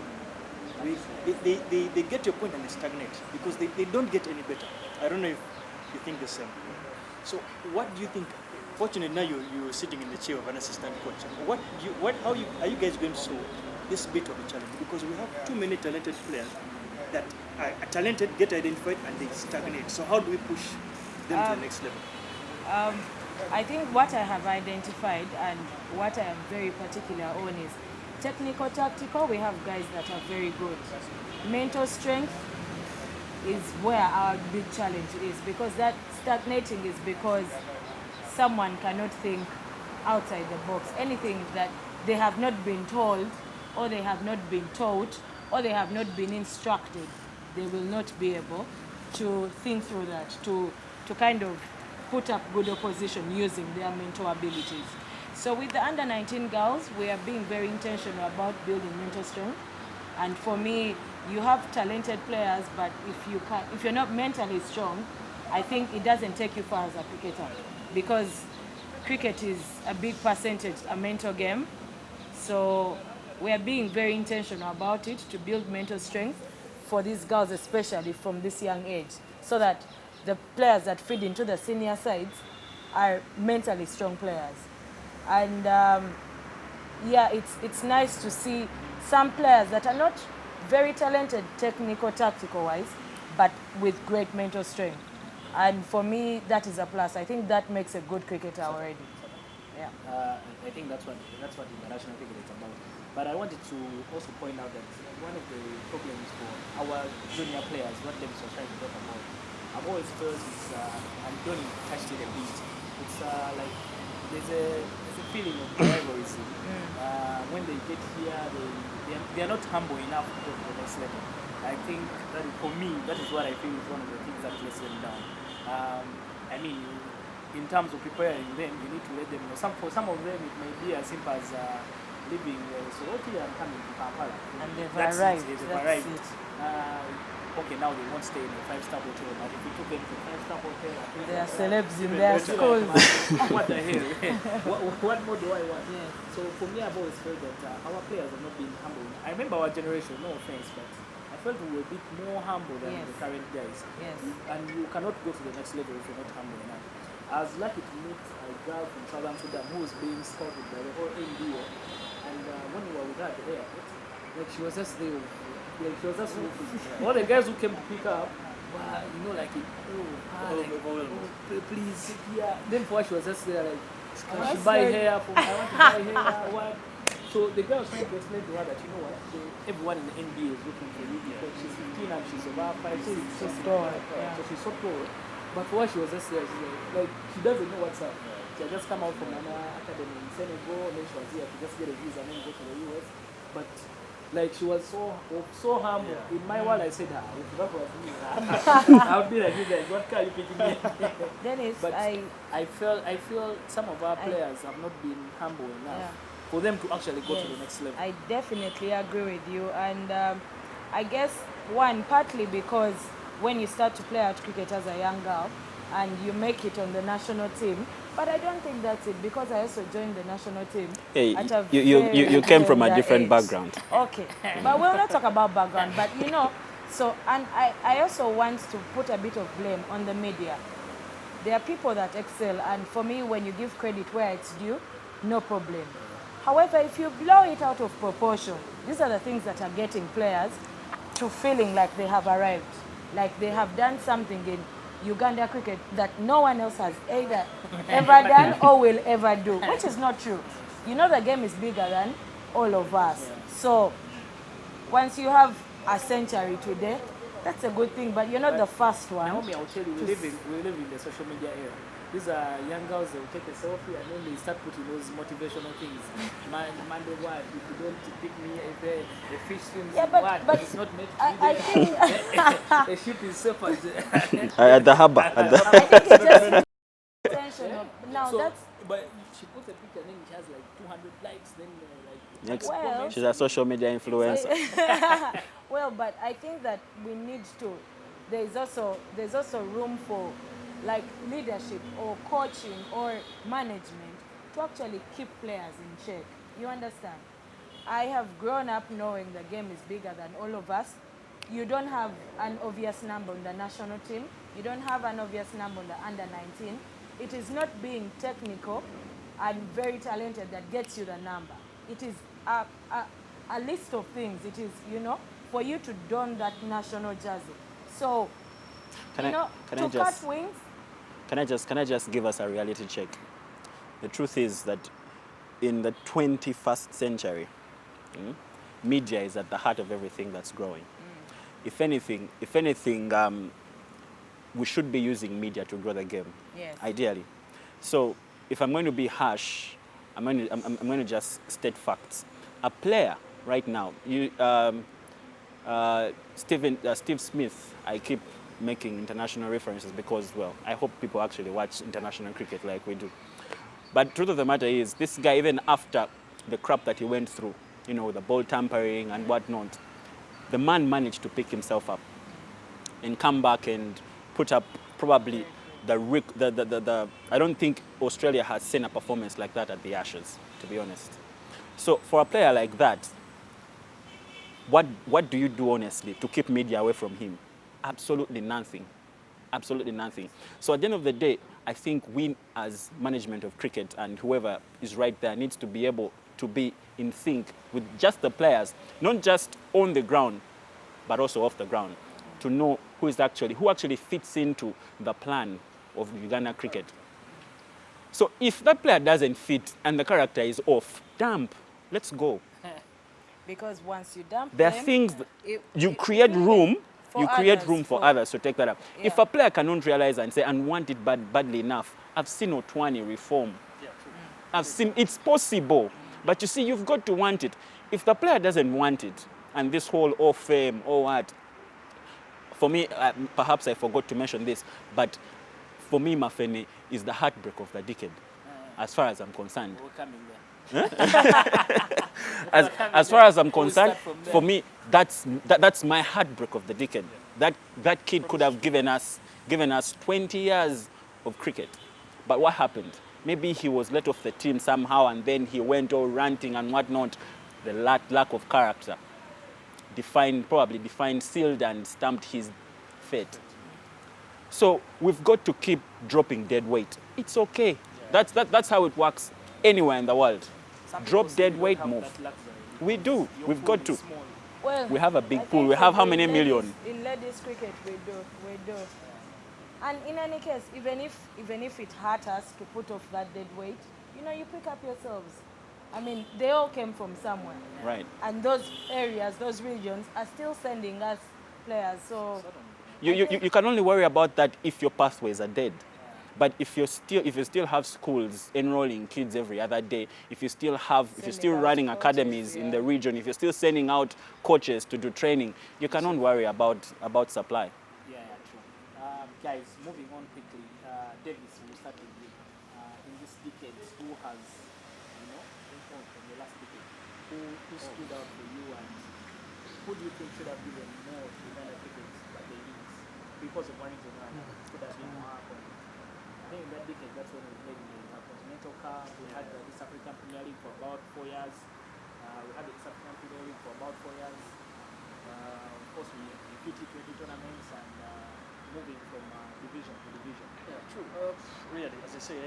They get to a point and they stagnate because they don't get any better. I don't know if you think the same. So what do you think? Fortunately, now you're sitting in the chair of an assistant coach. How are you guys going to solve this bit of a challenge? Because we have too many talented players that are talented, get identified, and they stagnate. So how do we push them to the next level? I think what I have identified and what I am very particular on is technical, tactical. We have guys that are very good. Mental strength is where our big challenge is because that stagnating is because someone cannot think outside the box. Anything that they have not been told or they have not been taught or they have not been instructed, they will not be able to think through that, to kind of put up good opposition using their mental abilities. So with the under-19 girls, we are being very intentional about building mental strength. And for me, you have talented players, but if you're not mentally strong, I think it doesn't take you far as a cricketer because cricket is a big percentage a mental game. So we are being very intentional about it to build mental strength for these girls, especially from this young age, so that the players that feed into the senior sides are mentally strong players. And it's nice to see some players that are not very talented technical, tactical wise, but with great mental strength. And for me, that is a plus. I think that makes a good cricketer already. Yeah. I think that's what international cricket is about. But I wanted to also point out that one of the problems for our junior players, what Davis was trying to talk about, I've always felt it's, and Donny touched it a bit, it's like there's a feeling of rivalry. When they get here, they are not humble enough to go to the next level. I think that for me, that is what I feel is one of the things that lets them down. I mean, in terms of preparing them, you need to let them know. For some of them, it may be as simple as leaving Soroti and coming to Kampala. And they've That's arrived. It, they've That's arrived. it. Okay, now they won't stay in a 5-star hotel, but if you took them to a 5-star hotel, I think They are celebs in even their better. schools. What the hell? what more do I want? Yes. So for me, I've always felt that our players have not been humble. I remember our generation, no offense, but I felt we were a bit more humble than Yes. the current guys. Yes. And you cannot go to the next level if you're not humble enough. I was lucky to meet a girl from Southern Sudan who was being scouted by the whole NBO. And when we were with her at the airport, like she was just there. Like she was just all the guys who came to pick her up, you know, like, please, yeah. Then for her, she was just there, like, can she buy hair from? I want to buy hair. What? So the girl was trying to explain to her that, you know what, everyone in the NBA is looking for you because she's 15 and she's about 5'6". She's tall, yeah. So she's so tall. But for her, she was just there. She's like she doesn't know what's up. She had just come out from an academy in Senegal, and then she was here to just get a visa and then go to the US. But like she was so humble. Yeah. In my world, I said, if that was me, I would be like, you guys, what car you picking me? Dennis, But I feel some of our players have not been humble enough Yeah. for them to actually go Yes, to the next level. I definitely agree with you, and I guess partly because when you start to play out cricket as a young girl and you make it on the national team, but I don't think that's it because I also joined the national team. Hey, at a you came from a tender different age. background. Okay, but we'll not talk about background. But you know, so and I also want to put a bit of blame on the media. There are people that excel, and for me, when you give credit where it's due, no problem. However, if you blow it out of proportion, these are the things that are getting players to feeling like they have arrived, like they have done something in Uganda cricket that no one else has either ever done or will ever do, which is not true. You know, the game is bigger than all of us. So once you have a century today, that's a good thing, but you're not the first one. Naomi, I'll tell you, we live in the social media era. These are young girls, they will take a selfie and then they start putting those motivational things. Monday, what? If you don't pick me, if the fish swims, Yeah, but it's not meant to I be think there. The ship is safe At the harbour. I think it's just attention of, now So, that's but she puts a picture and then it has like 200 likes, then like Next, Well- she's a social media influencer. well, but I think that we need to. There's also room for like leadership or coaching or management to actually keep players in check. You understand? I have grown up knowing the game is bigger than all of us. You don't have an obvious number on the national team. You don't have an obvious number on the under 19. It is not being technical and very talented that gets you the number. It is a list of things. It is, you know, for you to don that national jersey. So, Can you I- know, can to I just- cut wings, Can I just give us a reality check? The truth is that in the 21st century, media is at the heart of everything that's growing. If anything, we should be using media to grow the game, Yes. ideally. So if I'm going to be harsh, I'm going to just state facts. A player right now, Steve Smith, I keep making international references because, well, I hope people actually watch international cricket like we do. But truth of the matter is, this guy, even after the crap that he went through, you know, the ball tampering and whatnot, the man managed to pick himself up and come back and put up probably I don't think Australia has seen a performance like that at the Ashes, to be honest. So for a player like that, what do you do honestly to keep media away from him? Absolutely nothing. Absolutely nothing. So at the end of the day, I think we as management of cricket and whoever is right there needs to be able to be in sync with just the players, not just on the ground, but also off the ground, to know who actually fits into the plan of Uganda cricket. So if that player doesn't fit and the character is off, dump. Let's go. Because once you dump There are them, things you it create will room. for You create others, room for others to take that up. Yeah. If a player cannot realize and say and want it badly enough, I've seen Otwani reform. Yeah, true. I've seen it's possible, but you see, you've got to want it. If the player doesn't want it, and this whole "oh fame, oh what," for me, perhaps I forgot to mention this, but for me, Mafene is the heartbreak of the decade, as far as I'm concerned. We're coming there. As far as I'm We'll concerned, start from there. for me, that's my heartbreak of the decade. That kid could have given us 20 years of cricket, but what happened? Maybe he was let off the team somehow, and then he went all ranting and whatnot. The lack of character probably defined, sealed, and stamped his fate. So we've got to keep dropping dead weight. It's okay. That's how it works anywhere in the world. Some Drop people say dead we don't weight, have move. that luxury. We do. Your We've pool got to. is small. Well, We have a big I pool. think We have how in many ladies- million? In ladies cricket, we do. And in any case, even if it hurt us to put off that dead weight, you pick up yourselves. I mean, they all came from somewhere. Right. And those areas, those regions are still sending us players. So You can only worry about that if your pathways are dead. But if you still have schools enrolling kids every other day, if you're still Sending out running coaches, academies in the region, if you're still sending out coaches to do training, you cannot worry about supply. Yeah, true. Guys, moving on quickly. Davis, we'll start with you. In this decade, who has, from the last decade, who stood out for you, and who do you think should have given more to Uganda cricket but they didn't? Because of one reason or another, could have been more happen. I think in that decade, that's when we played in the Continental Cup. We had the East African Premier League for about 4 years. We had the East African Premier League for about 4 years. Of course, we beat T20 tournaments and moving from division to division. Yeah, true. Really, as I say,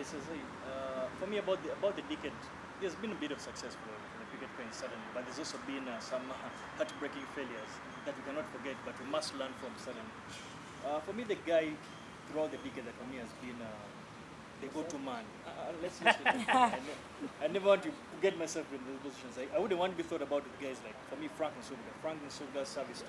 for me about the decade, there's been a bit of success for the cricket playing suddenly, but there's also been some heartbreaking failures that we cannot forget, but we must learn from suddenly. For me, the guy throughout the decade that for me has been the go-to man. Let's listen. I never want to get myself in those positions. I wouldn't want to be thought about with guys like, for me, Frank Nsugga's service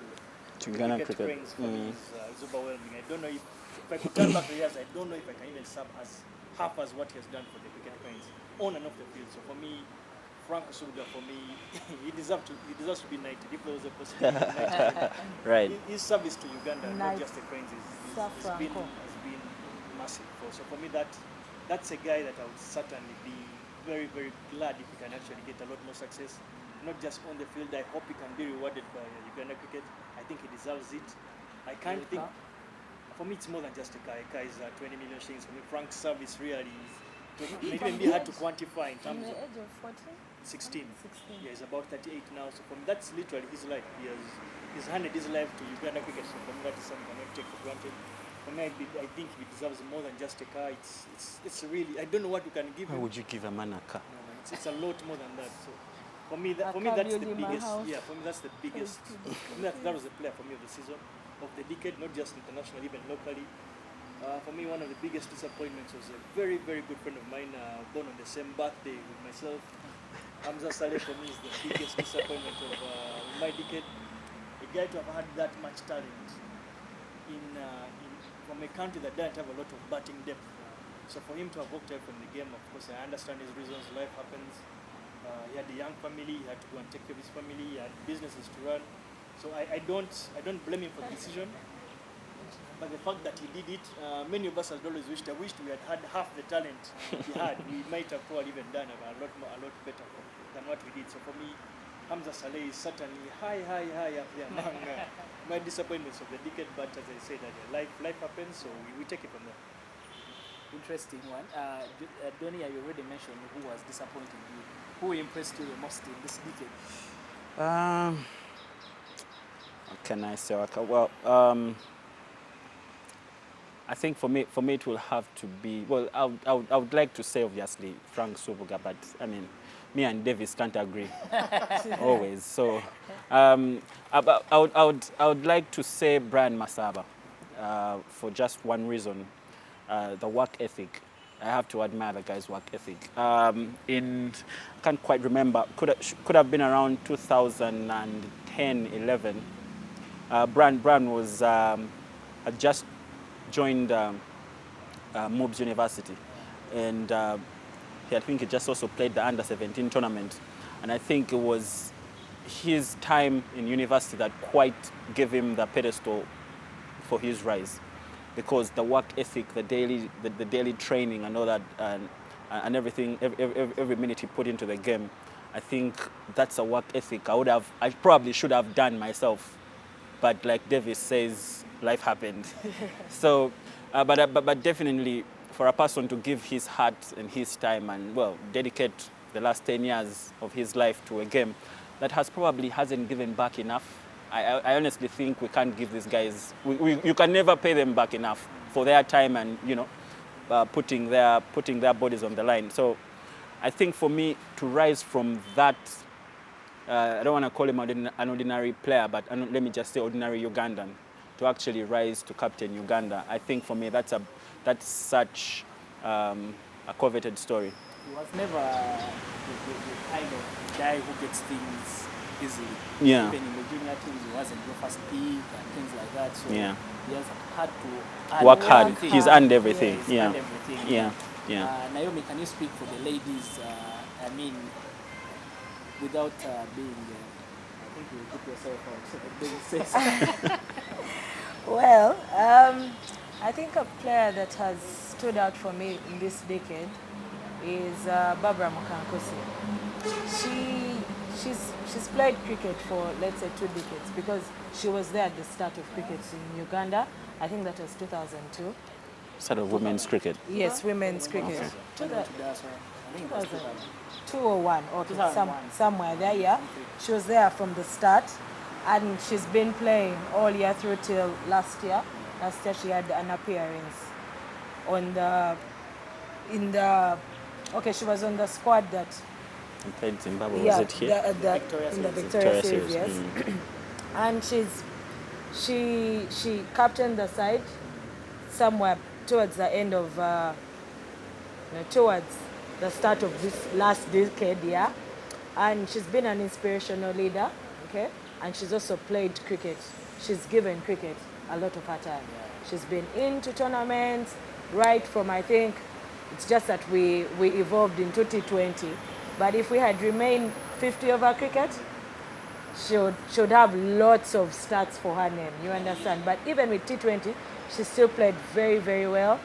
to Uganda cricket cricket. cranes for me is overwhelming. I don't know if I could turn back the years, I don't know if I can even sub as half as what he has done for the cricket cranes on and off the field. So for me, Frank Nsugga, for me, he deserves to be knighted if there was a possibility. of knighting him. Right. His service to Uganda, not Knight just the cranes, Sir has Franco. been massive. So for me, that's a guy that I would certainly be very, very glad if he can actually get a lot more success, not just on the field. I hope he can be rewarded by Uganda cricket. I think he deserves it. I can't think. For me, it's more than just a car. A car is 20 million shillings. For me, Frank's service really is even be hard to quantify in from terms the of age of 14, 16. 16. Yeah, he's about 38 now. So for me, that's literally his life. He's handed his life to Uganda cricket. So for me, that is something I cannot take for granted. For me, I think he deserves more than just a car. It's really, I don't know what you can give Why him. would you give a man a car? No, man, it's a lot more than that. So for me, A that's car the built in my biggest. house. Yeah, for me that's the biggest. For me, that was the player for me of the season, of the decade, not just internationally, even locally. For me, one of the biggest disappointments was a very, very good friend of mine, born on the same birthday with myself. Hamza Saleh for me is the biggest disappointment of my decade. A guy to have had that much talent from a country that doesn't have a lot of batting depth. So for him to have walked away from the game, of course, I understand his reasons. Life happens. He had a young family. He had to go and take care of his family. He had businesses to run. So I don't blame him for the decision. But the fact that he did it, many of us had always wished we had had half the talent he had. We might have probably even done a lot better than what we did. So for me, Hamza Saleh is certainly high up there among my disappointments of the decade. But as I said, life happens, so we take it from there. Interesting one. Donnie, you already mentioned who was disappointing you. Who impressed you the most in this decade? What can I say? Well, I think for me it will have to be, well, I would like to say obviously Frank Nsugga, but I mean, me and Davis can't agree always. So I would like to say Brian Masaba for just one reason, the work ethic. I have to admire the guy's work ethic. I can't quite remember, could have been around 2010, 11. Bran was had just joined Mobs University, and I think he just also played the under-17 tournament, and I think it was his time in university that quite gave him the pedestal for his rise, because the work ethic, the daily training and all that, and everything, every minute he put into the game, I think that's a work ethic I probably should have done myself, but like Davis says, life happened. So, but definitely for a person to give his heart and his time and, well, dedicate the last 10 years of his life to a game that probably hasn't given back enough. I honestly think we can't give these guys, you can never pay them back enough for their time and, putting their bodies on the line. So I think for me to rise from that, I don't want to call him an ordinary player, but let me just say ordinary Ugandan, to actually rise to captain Uganda, I think for me that's such a coveted story. He was never the kind of guy who gets things easily. Yeah. Even in the junior teams, he wasn't your first pick and things like that. So Yeah. he has had to Work hard. everything. He's earned everything. He's Yeah. earned everything. Yeah. Naomi, can you speak for the ladies? I mean, without being, I think you put yourself out. Well, I think a player that has stood out for me in this decade is Barbara Mukankosi. She's played cricket for, let's say, 2 decades, because she was there at the start of cricket in Uganda. I think that was 2002. Sort of women's cricket. Yes, women's cricket. I think it was 2002 or 1, or 2001. somewhere there, yeah. She was there from the start, and she's been playing all year through till last year. Last year she had an appearance she was on the squad that Played Zimbabwe, was it here? in the Victoria Series, yes. And she captained the side somewhere towards the end of towards the start of this last decade, yeah. And she's been an inspirational leader, okay. And she's also played cricket. She's given cricket a lot of her time. She's been into tournaments right from, I think, it's just that we evolved in 2020. But if we had remained 50 over cricket, should have lots of stats for her name, you understand? But even with T20, she still played very, very well.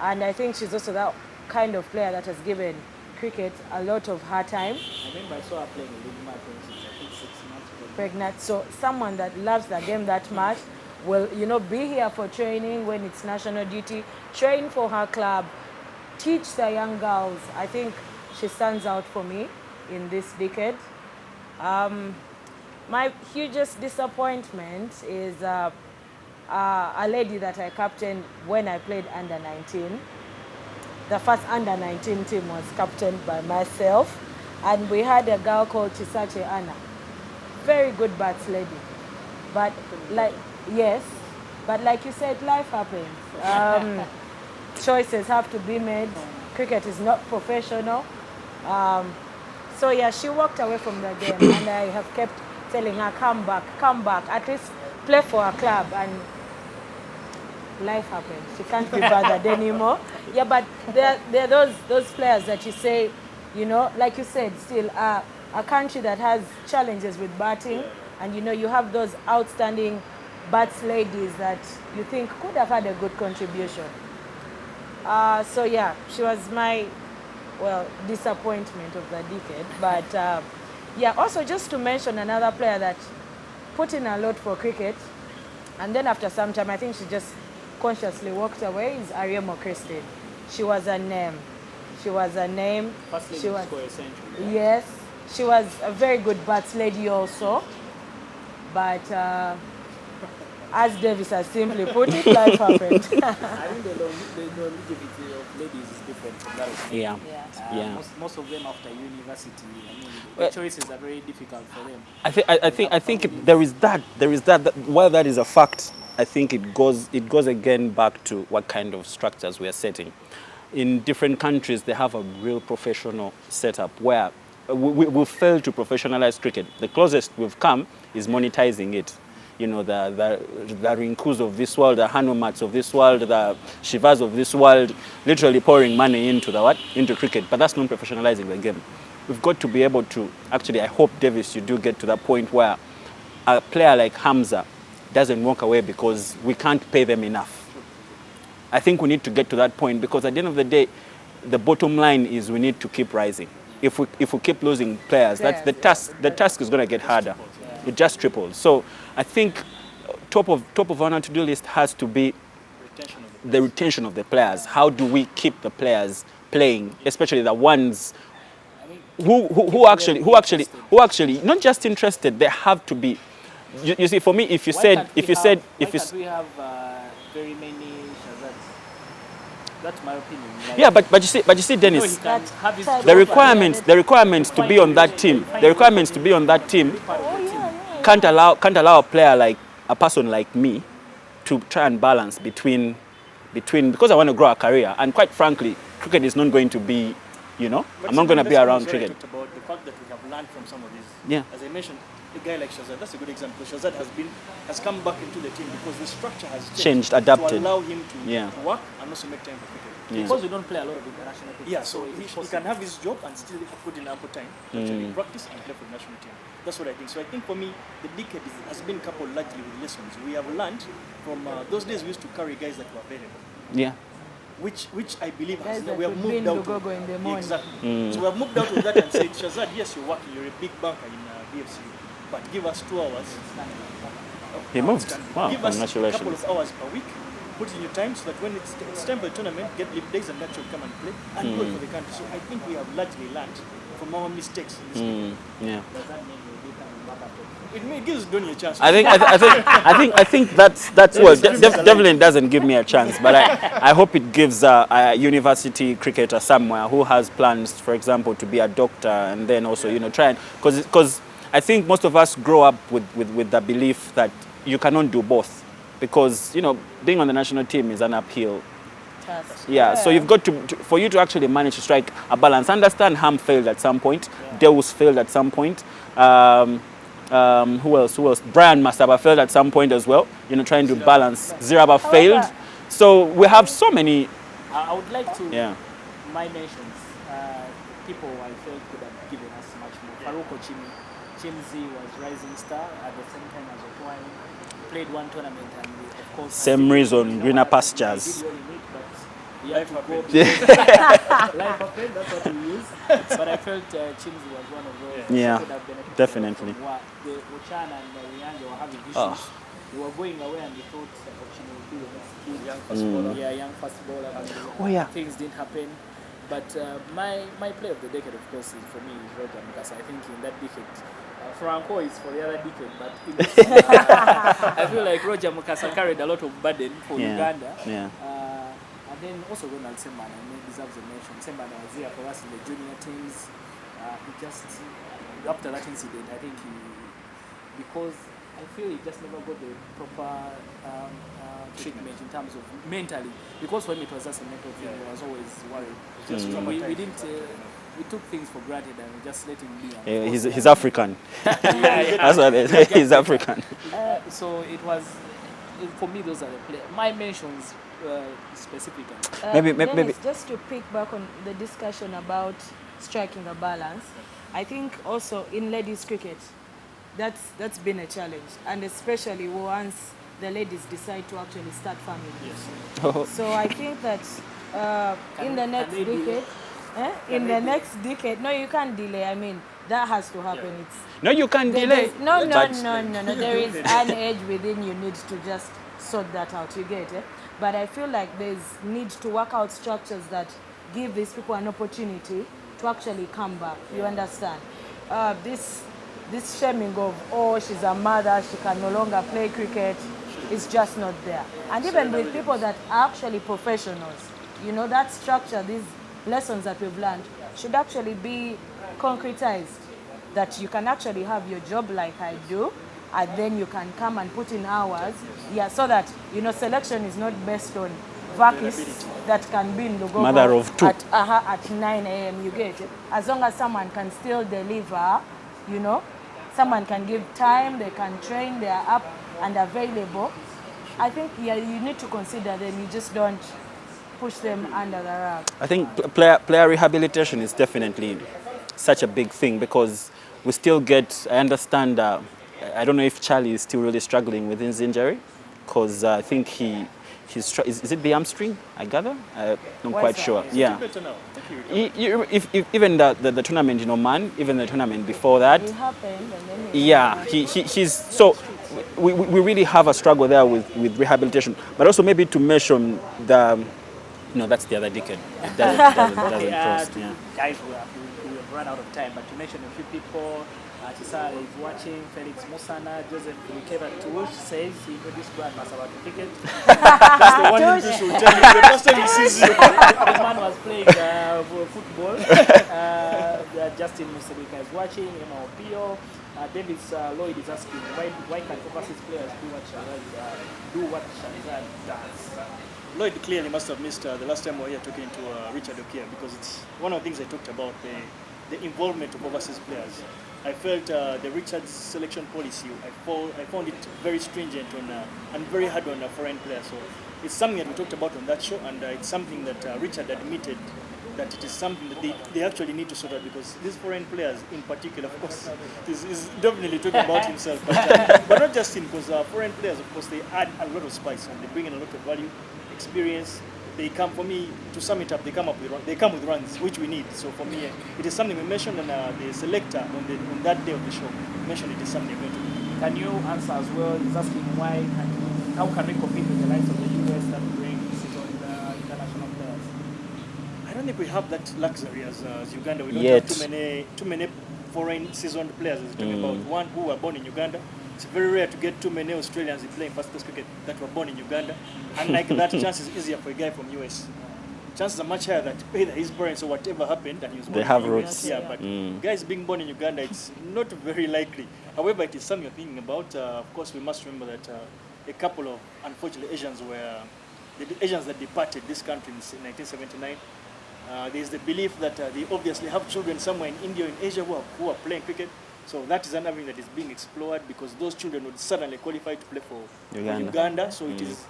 And I think she's also that kind of player that has given cricket a lot of her time. I remember I saw her playing in Ligma since I think 6 months Pregnant. So someone that loves the game that much will, be here for training when it's national duty, train for her club, teach the young girls. I think she stands out for me in this decade. My hugest disappointment is a lady that I captained when I played under 19. The first under 19 team was captained by myself, and we had a girl called Chisache Anna. Very good bats lady. But like you said, life happens. Choices have to be made. Cricket is not professional. So yeah, she walked away from the game, and I have kept telling her, come back, at least play for a club. And life happens. She can't be bothered anymore. Yeah, but there are those players that you say, like you said, still a country that has challenges with batting, and you have those outstanding bats ladies that you think could have had a good contribution. So yeah, she was my disappointment of the decade. But also just to mention another player that put in a lot for cricket, and then after some time, I think she just consciously walked away, is Ariemo Christine. She was a name. First lady to score a century. Yes, she was a very good bats lady also. But as Davis has simply put it, life happened. I think the longevity of ladies is different from that of men. Yeah. Most of them after university, the choices are very difficult for them. I think there is that. While that is a fact, I think it goes again back to what kind of structures we are setting. in different countries, they have a real professional setup where we've failed to professionalize cricket. The closest we've come is monetizing it. You know, the Rinkus of this world, the Hanumats of this world, the Shivas of this world, literally pouring money into into cricket. But that's not professionalizing the game. We've got to be able to, actually, I hope, Davis, you do get to that point where a player like Hamza doesn't walk away because we can't pay them enough. I think we need to get to that point, because at the end of the day, the bottom line is we need to keep rising. If we keep losing players, that's the task. The task is going to get harder. It just triples. So I think top of our to-do list has to be the retention of the players. How do we keep the players playing, especially the ones who actually not just interested, they have to be. You see, for me, if you said we have very many Shazads? That's my opinion. Like, yeah, but you see, Dennis, he can have his the requirements to be on that team, can't allow a player like a person like me to try and balance between because I want to grow a career, and quite frankly, cricket is not going to be, you know, But I'm not going to be around I cricket. talked about the fact that we have learned from some of these. Yeah. As I mentioned, a guy like Shazad, that's a good example. Shazad has come back into the team because the structure has changed, adapted. to allow him to Yeah. work and also make time for cricket. Yeah. because we don't play a lot of international cricket. Yeah, so he can have his job and still put in ample time to actually practice and play for the national team. That's what I think. So I think for me, the decade has been coupled largely with lessons. We have learned from those days we used to carry guys that were available. Yeah. Which I believe Guys that we have could moved bring out Lugogo in the morning. Exactly. So we have moved out of that and said, Shazad, yes, you're working, you're a big banker in DFC, but give us 2 hours. He moved. Wow, Give us a couple congratulations. of hours per week. Put in your time so that when it's time for the tournament, get leave days and actually come and play and do it for the country. So I think we have largely learned from our mistakes in this game. Yeah. Does that mean we become backup? It gives Donny a chance. I think that's well, definitely doesn't give me a chance, but I hope it gives a university cricketer somewhere who has plans, for example, to be a doctor, and then also, you know, try and because I think most of us grow up with the belief that you cannot do both, because, you know, being on the national team is an uphill. Yeah, so you've got to for you to actually manage to strike a balance. Understand Ham failed at some point, Deus failed at some point. Who else? Brian must have failed at some point as well. You know, trying to balance. Ziraba failed. So we have so many. I would like to. Yeah. My mentions. People I felt could have given us much more. Faruko Chimzi was rising star at the same time as Otwine. Played one tournament and of course. Same reason, greener pastures. Life happened, that's what we use. But I felt Chimzi was one of those. Yeah, who could have benefited definitely. from what the Ochan and Riange were having issues. Oh. They were going away and they thought Ochan would be the next good young fast bowler. Yeah, young fast bowler. Oh, yeah. Things didn't happen. But my play of the decade, of course, for me is Roger Mukasa. I think in that decade, Franco is for the other decade, but in this I feel like Roger Mukasa carried a lot of burden for Uganda. Yeah. And then also Ronald Sembana, deserves a mention. Sembana was here for us in the junior teams. He just, after that incident, I think because I feel he just never got the proper treatment in terms of mentally. Because for him it was just a mental thing, he was always worried. We didn't, we took things for granted and we just let him be. He's African. That's what it is. He's African. So it was, for me, those are the players. My mentions specifically. Maybe. Just to pick back on the discussion about striking a balance, I think also in ladies cricket, that's been a challenge, and especially once the ladies decide to actually start families. Yes. So I think that in the next decade, no, you can't delay. I mean, that has to happen. Yeah. It's No, you can't delay. No. There is an age within you need to just sort that out. You get it? But I feel like there's need to work out structures that give these people an opportunity to actually come back. You understand? This shaming of, she's a mother, she can no longer play cricket, is just not there. And even with people that are actually professionals, you know, that structure, these lessons that we've learned should actually be concretized. That you can actually have your job like I do, and then you can come and put in hours, so that, you know, selection is not based on Vakis that can be in Lugogo Mother of two. at 9 a.m. You get it? As long as someone can still deliver, you know, someone can give time, they can train, they are up and available. I think yeah, you need to consider them. You just don't push them under the rug. I think player rehabilitation is definitely such a big thing because we still get, I understand, I don't know if Charlie is still really struggling with his injury because I think is it the hamstring, I gather? I'm not quite sure. Yeah. Better now. If even the tournament in Oman, even the tournament before that, It happened and then yeah, he's so we really have a struggle there with rehabilitation, but also maybe to mention the, no, that's the other decade. It doesn't cross, yeah. Guys, we have run out of time, but to mention a few people, Chisara is watching, Felix Musana, Joseph Rikeva Tush says he introduced grandmaster about the cricket. That's the one thing you should tell me. The first time he sees you. The man was playing football. Justin Musabika is watching, Emma Opio. Davis Lloyd is asking, why can't overseas players do what Shahzad does? Lloyd clearly must have missed the last time we were here talking to Richard Okia, because it's one of the things I talked about, the involvement of overseas players. I felt the Richard's selection policy, I found it very stringent and very hard on foreign players. So it's something that we talked about on that show, and it's something that Richard admitted that it is something that they actually need to sort out, because these foreign players in particular, of course, is definitely talking about himself, but not just him, because foreign players, of course, they add a lot of spice and they bring in a lot of value, experience. They come, for me, to sum it up, they come with runs, which we need. So for me, it is something we mentioned, and the selector on that day of the show mentioned it is something we're going to do. Can you answer as well? He's asking how can we compete with the likes of the US that bring international players? I don't think we have that luxury as Uganda. We don't Yet. have too many foreign seasoned players. As talking about one who were born in Uganda. It's very rare to get too many Australians playing first-class cricket that were born in Uganda. Unlike that, chance is easier for a guy from US. Chances are much higher that either his parents or whatever happened that he was born They have in roots. US. Yeah, but guys being born in Uganda, it's not very likely. However, it is something you're thinking about. Of course, we must remember that a couple of, unfortunately, Asians were the Asians that departed this country in 1979. There's the belief that they obviously have children somewhere in India or in Asia who are playing cricket. So that is another thing that is being explored, because those children would suddenly qualify to play for Uganda. So it is,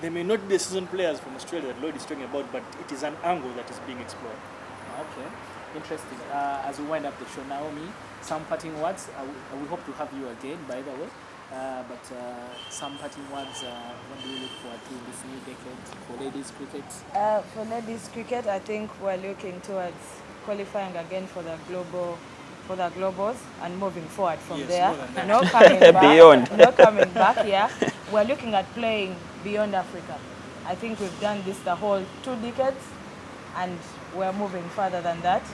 they may not be the seasoned players from Australia that Lloyd is talking about, but it is an angle that is being explored. Okay, interesting. As we wind up the show, Naomi, some parting words. We hope to have you again, by the way. But some parting words, what do you look forward to this new decade for ladies cricket? For ladies cricket, I think we're looking towards qualifying again for the globals and moving forward from there. No coming back. Beyond. No coming back. Yeah, we're looking at playing beyond Africa. I think we've done this the whole 2 decades, and we're moving further than that.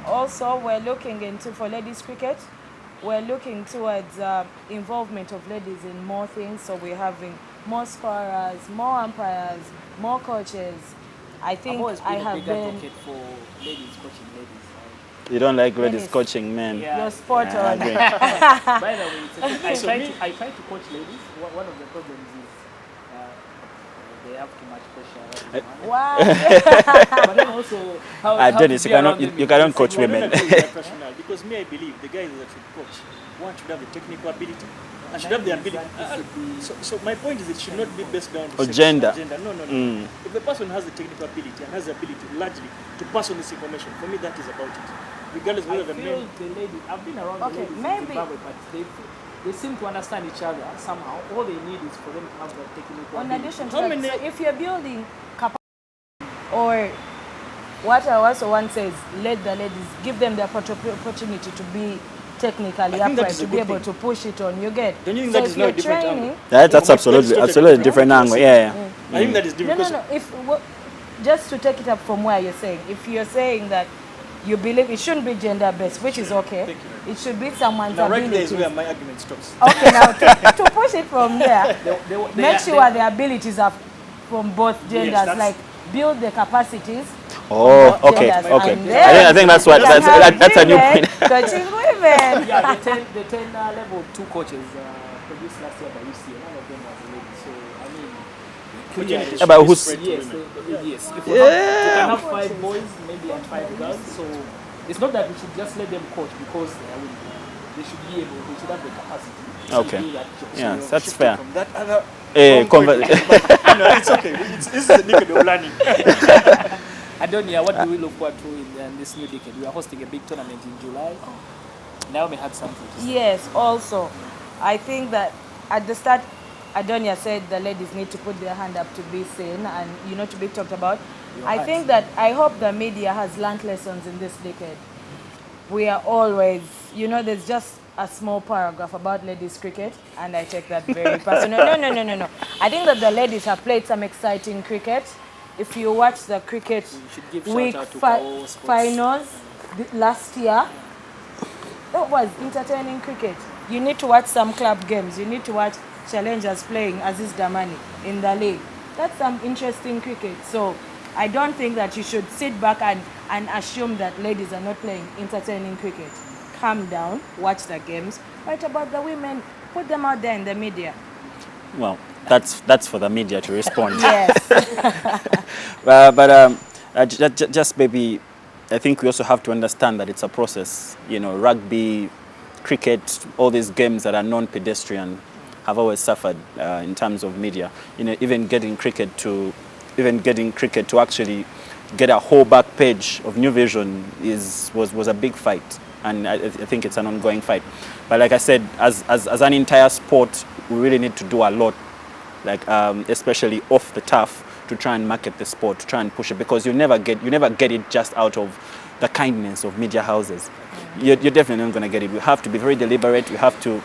Also, we're looking into, for ladies cricket, we're looking towards involvement of ladies in more things. So we're having more scorers, more umpires, more coaches. I think I've always been I a have big been. advocate for ladies coaching ladies. You don't like ladies Ladies. coaching men. Yeah. You're spot I on. agree. By the way, I try to coach ladies. One of the problems is they have too much pressure. Wow. But then also, how Dennis, to you be around cannot them you is cannot the coach same. women. Because me, I believe the guys that should coach, one should have the technical ability, and should have the ability. So my point is, it should not be based down to Or sex, gender. No. If the person has the technical ability and has the ability largely to pass on this information, for me that is about it. Regardless of I whether the feel men. the ladies, I've been around Okay, the ladies maybe- in Zimbabwe, but they seem to understand each other somehow. All they need is for them to have the technical In ability. addition to How that, many- so if you're building capacity, or what I also once says, let the ladies, give them the opportunity to be technically think that upright, is a to be good able thing. to push it on. You get. Don't you think So that if is not a you're different training, angle? That's Let's absolutely totally different angle. Yeah. I think that is different. No. If just to take it up from where you're saying, if you're saying that you believe it shouldn't be gender based, which is okay. Thank you. It should be someone's Now, right there abilities. is where my argument stops. Okay, now to push it from there, They make are- sure the abilities are from both genders, that's- like build the capacities. Oh, from both okay, genders. okay. And then I think that's what you can have that's a new women point. coaching women. Yeah, the 10 level 2 coaches produced last year by UCA. None of them was a lady. So, I mean, opportunities Yeah, but should be who's- spread to Yes, women. yes. If we can have 5 boys, maybe, and 5 girls. So it's not that we should just let them coach because they should be able, they should have the capacity Okay. to do that job. Yeah, You're that's shifting fair. From that other Eh, wrong point, but, no, it's okay. This is a decade of learning. Adonia, what do we look forward to in this new decade? We are hosting a big tournament in July. Naomi had something to say. Yes, also, I think that at the start, Adonia said the ladies need to put their hand up to be seen and, you know, to be talked about. I think that I hope the media has learned lessons in this decade. We are always, you know, there's just a small paragraph about ladies cricket, and I take that very personal. No. I think that the ladies have played some exciting cricket. If you watch the cricket should give week shout out to Kawowo Sports. finals last year, that was entertaining cricket. You need to watch some club games. You need to watch challengers playing Aziz Damani in the league. That's some interesting cricket. So I don't think that you should sit back and assume that ladies are not playing entertaining cricket. Calm down, watch the games, write about the women, put them out there in the media. Well, that's for the media to respond. Yes. Just maybe, I think we also have to understand that it's a process. You know, rugby, cricket, all these games that are non-pedestrian have always suffered in terms of media. You know, even getting cricket to actually get a whole back page of New Vision was a big fight, and I think it's an ongoing fight. But like I said, as an entire sport, we really need to do a lot, like especially off the turf, to try and market the sport, to try and push it, because you never get it just out of the kindness of media houses. You're definitely not going to get it. We have to be very deliberate. We have to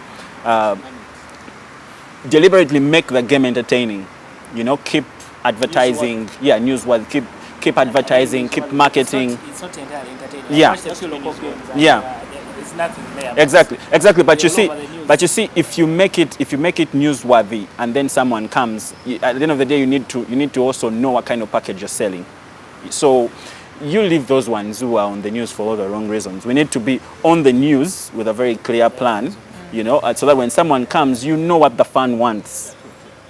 deliberately make the game entertaining. You know, keep advertising, newsworthy. Keep advertising, keep marketing. It's not entirely entertaining. Yeah. I watched a few local games and, Yeah. there's nothing there. Exactly. But you all see, over the news. if you make it newsworthy, and then someone comes, at the end of the day, you need to also know what kind of package you're selling. So you leave those ones who are on the news for all the wrong reasons. We need to be on the news with a very clear plan, you know, so that when someone comes, you know what the fan wants.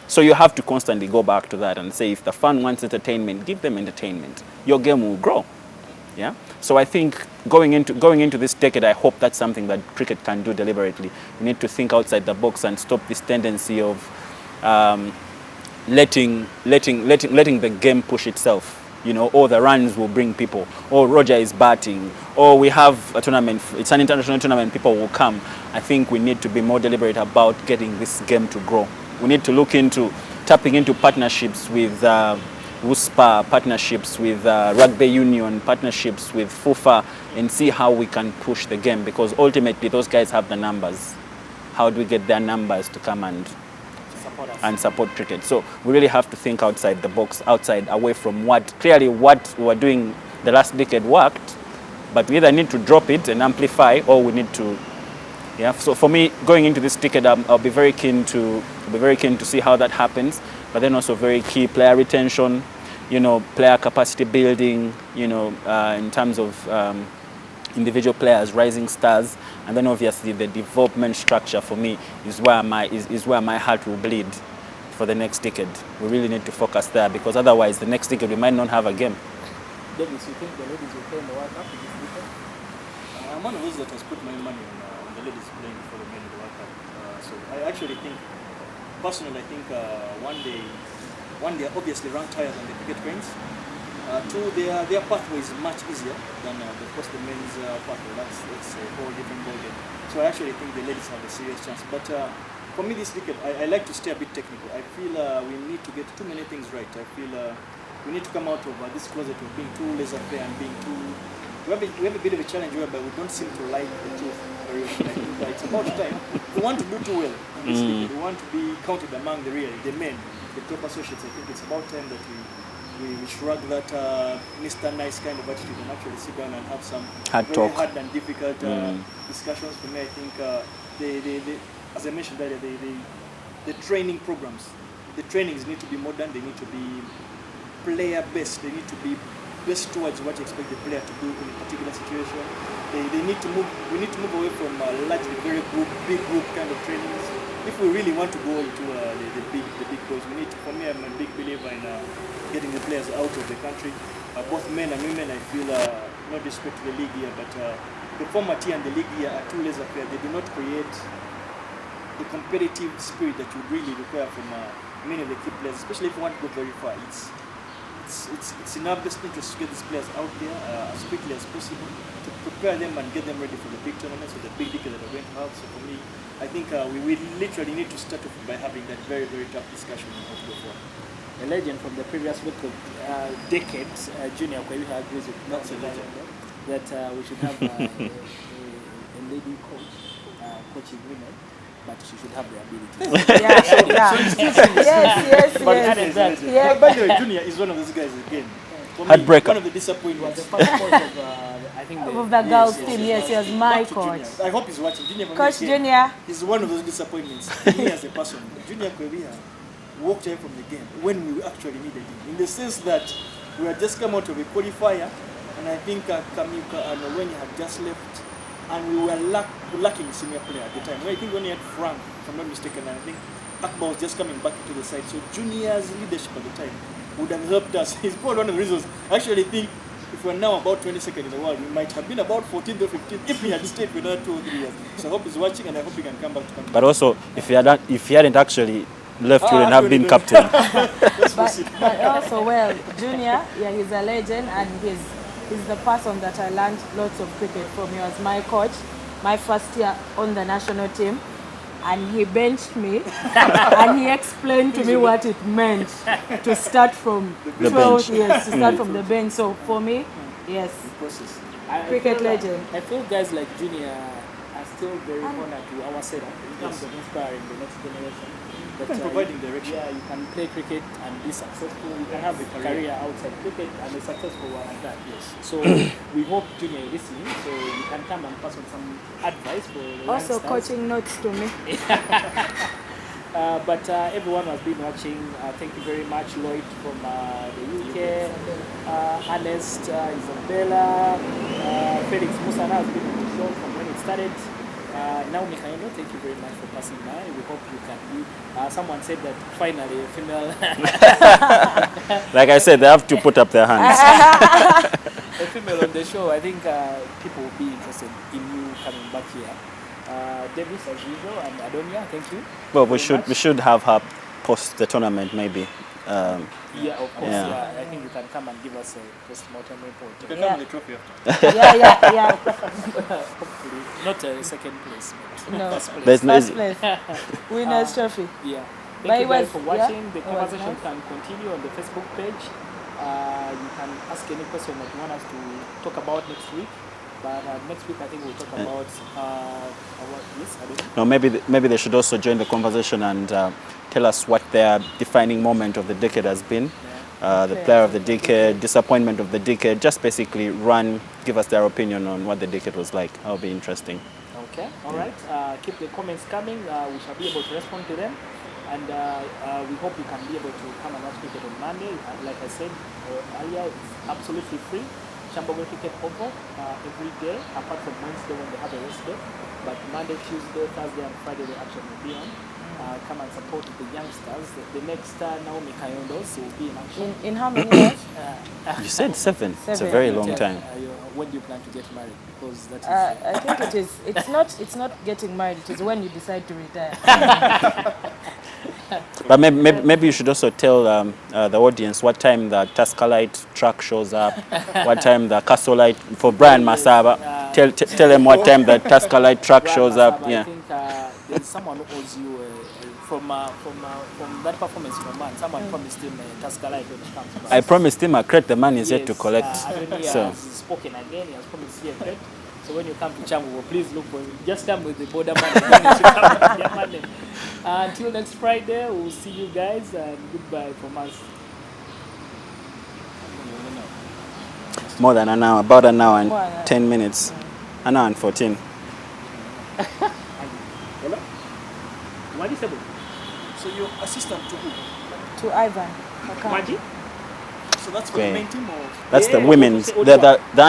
So you have to constantly go back to that and say, if the fan wants entertainment, give them entertainment. Your game will grow. Yeah. So I think going into this decade, I hope that's something that cricket can do deliberately. We need to think outside the box and stop this tendency of letting the game push itself. You know, or the runs will bring people, or Roger is batting, or we have a tournament, it's an international tournament, people will come. I think we need to be more deliberate about getting this game to grow. We need to look into tapping into partnerships with WUSPA, partnerships with Rugby Union, partnerships with FUFA, and see how we can push the game, because ultimately those guys have the numbers. How do we get their numbers to come and support cricket? So we really have to think outside the box, away from what we were doing the last decade worked, but we either need to drop it and amplify, or we need to, So for me, going into this decade, I'll be very keen to see how that happens, but then also very key player retention, you know, player capacity building, you know, in terms of individual players, rising stars, and then obviously the development structure for me is where my heart will bleed for the next decade. We really need to focus there, because otherwise the next decade we might not have a game. Dennis, you think the ladies will play in the World Cup this weekend? I'm one of those that has put my money on the ladies playing for the men in the World Cup. So I actually think, personally, I think one, they are obviously ranked higher than the cricket queens. Two, their pathway is much easier than, of course, the men's pathway. That's a whole different ballgame. So I actually think the ladies have a serious chance. But for me this decade, I like to stay a bit technical. I feel we need to get too many things right. I feel we need to come out of this closet of being too laissez-faire and being too... We have a bit of a challenge whereby we don't seem to like the truth very well. I think it's about time. We want to do too well in this decade. We want to be counted among the men, the top associates. I think it's about time that we shrug that Mr. Nice kind of attitude and actually sit down and have some very hard and difficult discussions. For me, I think as I mentioned earlier, the training programs, the trainings need to be modern. They need to be player-based. They need to be based towards what you expect the player to do in a particular situation. they need to move. We need to move away from largely very big group kind of trainings. If we really want to go into the big boys, we need to. For me, I'm a big believer in getting the players out of the country, both men and women. I feel no disrespect to the league here, but the format here and the league here are too laissez-faire. They do not create the competitive spirit that you really require from many of the key players, especially if you want to go very far. It's in our best interest to get these players out there as quickly as possible to prepare them and get them ready for the big tournaments or the big decade that we're going to have. So for me, I think we literally need to start off by having that very, very tough discussion on how to go forward. A legend from the previous decade, Junior Kawowo agrees with That's a legend. that we should have a lady coach coaching women, but she should have the ability. Yes. But other than that, Yeah. By the way, Junior is one of those guys again. For me, Heartbreaker. one of the he was disappointments. the first coach of, I think, Of the girls' yes, team, yes. yes, he was my Back to coach. Junior. I hope he's watching. Junior, for me, Coach again, Junior. he's one of those disappointments for me as a person. Junior Kawowo walked away from the game when we actually needed him, in the sense that we had just come out of a qualifier, and I think Kamika and Naomi had just left, and we were lacking a senior player at the time. I think we only had Frank, if I'm not mistaken, and I think Akbar was just coming back into the side. So Junior's leadership at the time would have helped us. He's probably one of the reasons. I actually think if we're now about 22nd in the world, we might have been about 14th or 15th if we had stayed for another 2 or 3 years. So I hope he's watching, and I hope he can come back to come. But also, if he hadn't actually left, you wouldn't have been captain. But also, well, Junior, yeah, he's a legend, and he's the person that I learned lots of cricket from. He was my coach, my first year on the national team, and he benched me, and he explained to me what it meant to start from The 12 bench. years, to start from the bench. So for me, yes, Process. Cricket feel legend. I feel guys like Junior are still very honored to our setup in terms of inspiring the next generation. That, And providing direction. Yeah, you can play cricket and be successful. You can have a career outside cricket and a successful one at that. Yes. So we hope Junior is listening, so you can come and pass on some advice for the Also youngsters. coaching notes to me. But everyone has been watching. Thank you very much, Lloyd from the UK, Ernest, Isabella, Felix Musa has been on the show from when it started. Naomi Kayondo, thank you very much for passing by. We hope you can be. Someone said that finally a female, Like I said, they have to put up their hands. a female on the show. I think people will be interested in you coming back here. Davis, as usual, and Adonia, thank you. Well, very much. we should have her post the tournament maybe. Yeah, of course. Yeah. Yeah. I think you can come and give us a post-mortem report. You can Yeah. come with the trophy after. Yeah. Hopefully, not second place, but No. first place. There's no, First place. Winners trophy. Yeah. But Thank it you guys was- for watching. yeah, The it was conversation nice. can continue on the Facebook page. You can ask any question that you want us to talk about next week. But next week, I think we'll talk about yes, I don't know. no, maybe they should also join the conversation and tell us what their defining moment of the decade has been. The player of the decade, disappointment of the decade, just basically give us their opinion on what the decade was like. That'll be interesting. Okay, all right. Keep the comments coming. We shall be able to respond to them. And we hope you can be able to come and watch cricket on Monday. Like I said earlier, it's absolutely free. Chamberlain Cricket Oval every day, apart from Wednesday when they have a rest day. But Monday, Tuesday, Thursday, and Friday, the action will be on. Come and support the youngsters. The next Naomi Kayondos will be in action. In how many years? You said 7. It's a 7. very long time. When do you plan to get married? Because that is. I think it is. It's not getting married. It is when you decide to retire. But maybe you should also tell the audience what time the Tuscalite truck shows up, what time the Castleite, for Brian Masaba, tell them what time the Tuscalite truck shows up. I Yeah. think there's someone who owes you from that performance from man. Someone promised him a Tuscalite when it comes back. I promised him a crate, the man is yet to collect. Adoni So has spoken again. He has promised you a crate. So when you come to Changu, please look for him. Just come with the border money. You should come with your money. Until next Friday, we'll see you guys, and goodbye from us. more than an hour, about an hour and More than- 10 minutes, an hour and 14. Hello? What is it? So your assistant to who? To Ivan. Akam. Maji? So that's for the Okay. main team or? That's the Yeah, women's, Oduwa. the